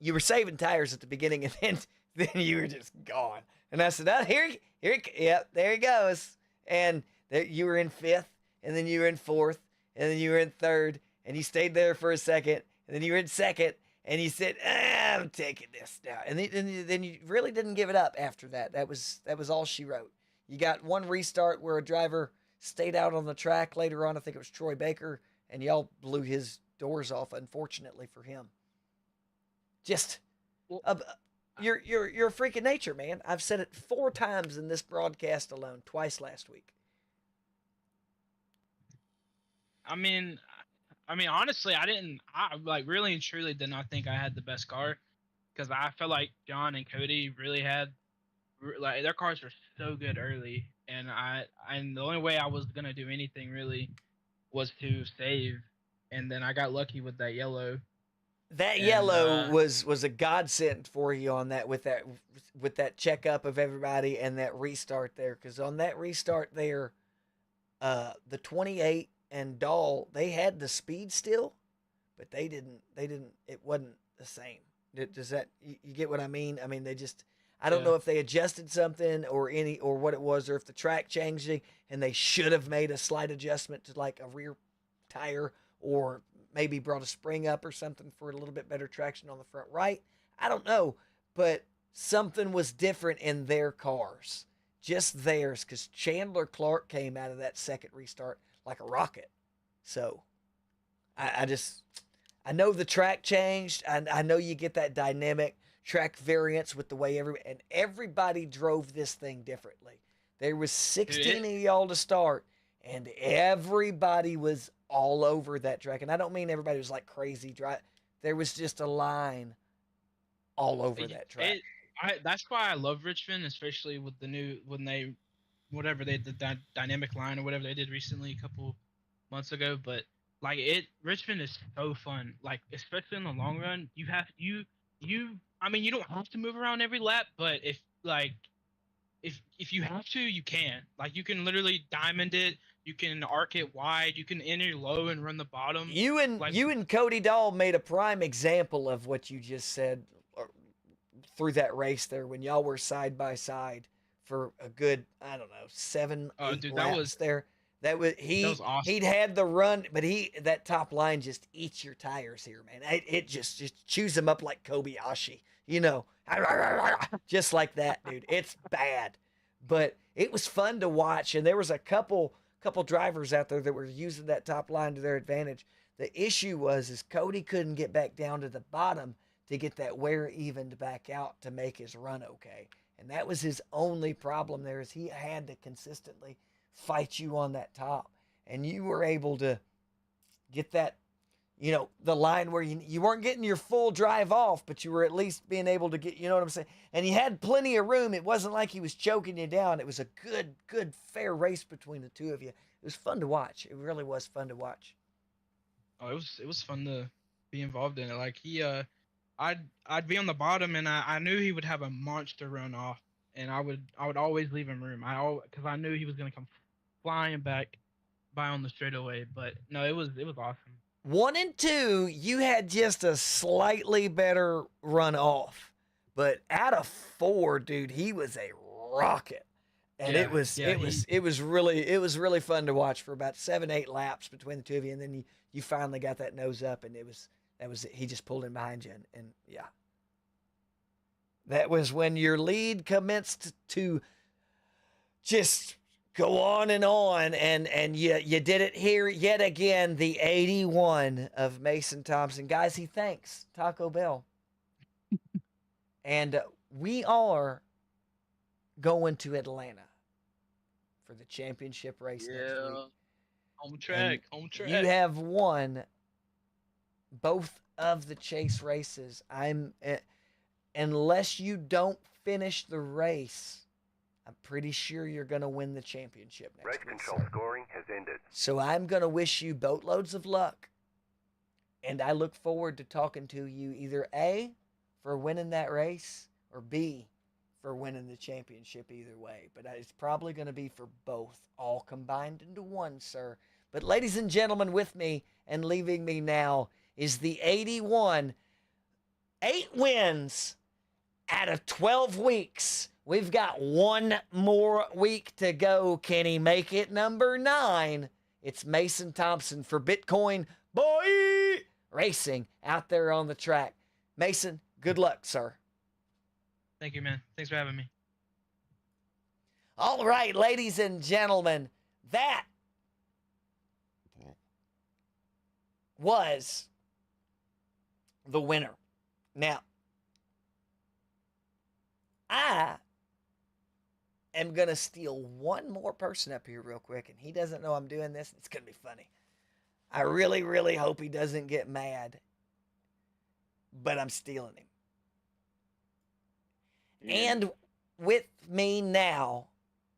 you were saving tires at the beginning, and then you were just gone. And I said, yep, there he goes. And you were in 5th, and then you were in 4th, and then you were in 3rd, and you stayed there for a second, and then you were in 2nd, and you said, I'm taking this now. And then you really didn't give it up after that. That was all she wrote. You got one restart where a driver stayed out on the track later on. I think it was Troy Baker, and y'all blew his doors off, unfortunately for him. Just... You're a freak of nature, man. I've said it 4 times in this broadcast alone, twice last week. I mean, honestly, I like really and truly did not think I had the best car, because I felt like John and Cody really had, like, their cars were so good early, and the only way I was gonna do anything really was to save, and then I got lucky with that yellow. That yellow was a godsend for you on that with that checkup of everybody and that restart there, because on that restart there, the 28 and Dahl, they had the speed still, but they didn't. It wasn't the same. Does that you get what I mean? I mean, they just. I don't know if they adjusted something or what it was, or if the track changed it and they should have made a slight adjustment to like a rear tire, or maybe brought a spring up or something for a little bit better traction on the front right. I don't know, but something was different in their cars, just theirs, because Chandler Clark came out of that second restart like a rocket. So I know the track changed. I know you get that dynamic track variance with the way everybody drove this thing differently. There was 16 of y'all to start, and everybody was all over that track. And I don't mean everybody was like crazy dry. There was just a line all over that track. That's why I love Richmond, especially with the new, whatever they did, that dynamic line or whatever they did recently a couple months ago. But like Richmond is so fun. Like, especially in the long run, I mean, you don't have to move around every lap, but if you have to, you can. Like, you can literally diamond it. You can arc it wide. You can enter low and run the bottom. You and Cody Dahl made a prime example of what you just said through that race there when y'all were side by side for a good, I don't know, 7, 8 laps there. That was That was awesome. he'd had the run, but that top line just eats your tires here, man. It just chews them up like Kobayashi, you know, just like that, dude. It's bad, but it was fun to watch, and there was a couple drivers out there that were using that top line to their advantage. The issue was is Cody couldn't get back down to the bottom to get that wear evened back out to make his run okay, and that was his only problem there is he had to consistently fight you on that top, and you were able to get that, you know, the line where you weren't getting your full drive off, but you were at least being able to get, you know what I'm saying, and he had plenty of room. It wasn't like he was choking you down. It was a good fair race between the two of you. It was fun to watch. It really was fun to watch. Oh, it was fun to be involved in it. Like I'd be on the bottom, and I knew he would have a monster run off, and I would always leave him room. Because I knew he was gonna come flying back by on the straightaway. But no, it was awesome. 1 and 2, you had just a slightly better run off, but out of 4, dude, he was a rocket. And Yeah, it was yeah, it was really fun to watch for about 7-8 laps between the two of you, and then you finally got that nose up, and that was it. He just pulled in behind you, and yeah, that was when your lead commenced to just go on, and you did it here yet again. The 81 of Mason Thompson, guys. He thanks Taco Bell, and we are going to Atlanta for the championship race next week. Home track. You have won both of the chase races. Unless you don't finish the race, I'm pretty sure you're going to win the championship next Race week. control scoring has ended. So I'm going to wish you boatloads of luck. And I look forward to talking to you either A, for winning that race, or B, for winning the championship either way. But it's probably going to be for both, all combined into one, sir. But ladies and gentlemen, with me and leaving me now is the 81. 8 wins out of 12 weeks. We've got one more week to go. Can he make it number 9? It's Mason Thompson for Bitcoin Boy Racing out there on the track. Mason, good luck, sir. Thank you, man. Thanks for having me. All right, ladies and gentlemen, that was the winner. Now, I am going to steal one more person up here real quick, and he doesn't know I'm doing this. It's going to be funny. I really, really hope he doesn't get mad, but I'm stealing him. And with me now,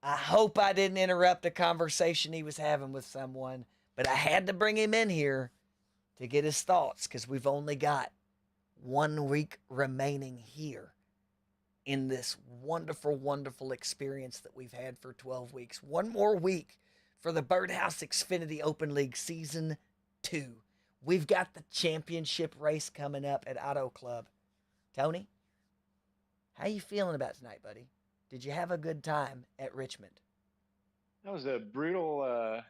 I hope I didn't interrupt a conversation he was having with someone, but I had to bring him in here to get his thoughts because we've only got 1 week remaining here in this wonderful, wonderful experience that we've had for 12 weeks. 1 more week for the Birdhouse Xfinity Open League Season 2. We've got the championship race coming up at Auto Club. Tony, how you feeling about tonight, buddy? Did you have a good time at Richmond? That was a brutal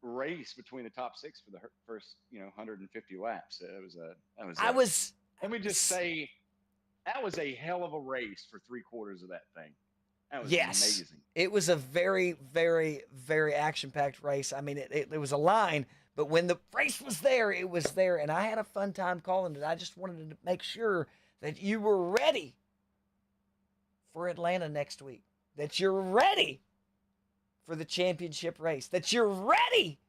race between the top 6 for the first, 150 laps. Let me just say, that was a hell of a race for 3/4 of that thing. That was amazing. It was a very, very, very action-packed race. I mean, it was a line, but when the race was there, it was there, and I had a fun time calling it. I just wanted to make sure that you were ready for Atlanta next week, that you're ready for the championship race, that you're ready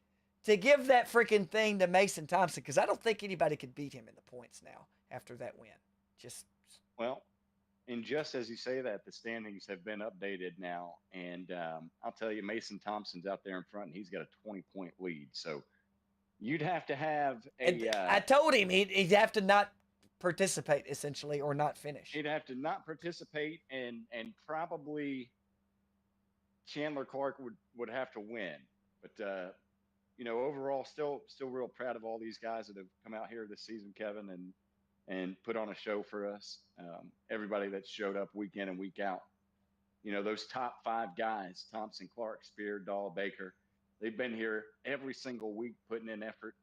to give that freaking thing to Mason Thompson, because I don't think anybody could beat him in the points now after that win. Well, and just as you say that, the standings have been updated now, and I'll tell you, Mason Thompson's out there in front, and he's got a 20-point lead. So you'd have to have I told him he'd have to not participate, essentially, or not finish. He'd have to not participate, and probably Chandler Clark would have to win. But overall, still real proud of all these guys that have come out here this season, Kevin, and put on a show for us. Everybody that showed up week in and week out. you know, those top 5 guys, Thompson, Clark, Spear, Dahl, Baker, they've been here every single week putting in effort,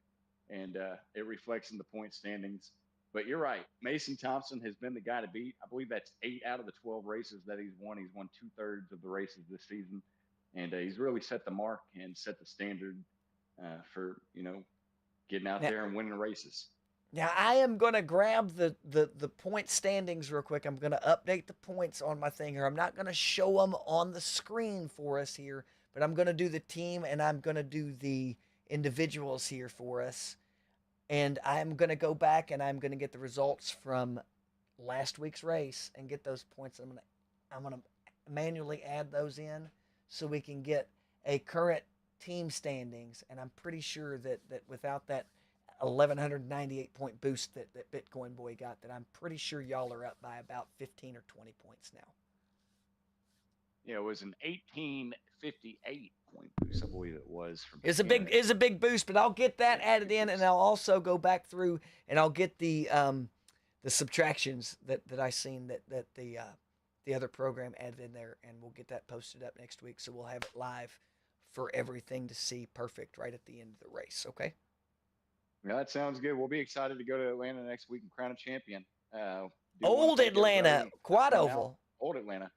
and it reflects in the point standings. But you're right. Mason Thompson has been the guy to beat. I believe that's 8 out of the 12 races that he's won. He's won 2/3 of the races this season. And he's really set the mark and set the standard for, you know, getting out Now- there and winning races. Now I am gonna grab the point standings real quick. I'm gonna update the points on my thing here. I'm not gonna show them on the screen for us here, but I'm gonna do the team and I'm gonna do the individuals here for us. And I'm gonna go back and I'm gonna get the results from last week's race and get those points. I'm gonna manually add those in so we can get a current team standings. And I'm pretty sure that without that 1,198 point boost that Bitcoin Boy got, that I'm pretty sure y'all are up by about 15 or 20 points now. Yeah, it was an 1858 point boost, I believe it was. From It's a big boost, but I'll get that added in, and I'll also go back through and I'll get the subtractions that I seen that the other program added in there, and we'll get that posted up next week, so we'll have it live for everything to see perfect right at the end of the race. Okay. Yeah, that sounds good. We'll be excited to go to Atlanta next week and crown a champion. Old Atlanta, quad oval. Old Atlanta.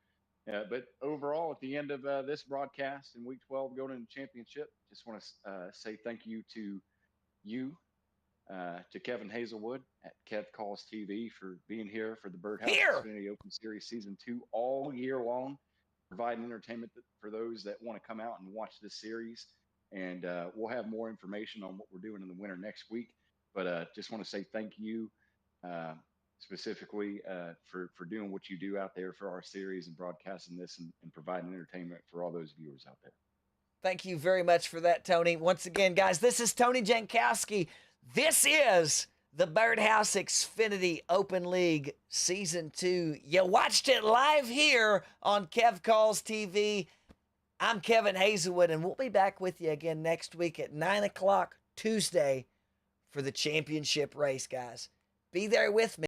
But overall, at the end of this broadcast in week 12 going into the championship, just want to say thank you to to Kevin Hazelwood at Kev Calls TV for being here for the Birdhouse Xfinity Open Series Season 2 all year long, providing entertainment for those that want to come out and watch this series. And we'll have more information on what we're doing in the winter next week. But just want to say thank you specifically for doing what you do out there for our series and broadcasting this and providing entertainment for all those viewers out there. Thank you very much for that, Tony. Once again, guys, this is Tony Jankowski. This is the Birdhouse Xfinity Open League Season 2. You watched it live here on Kev Calls TV. I'm Kevin Hazelwood, and we'll be back with you again next week at 9 o'clock Tuesday for the championship race, guys. Be there with me.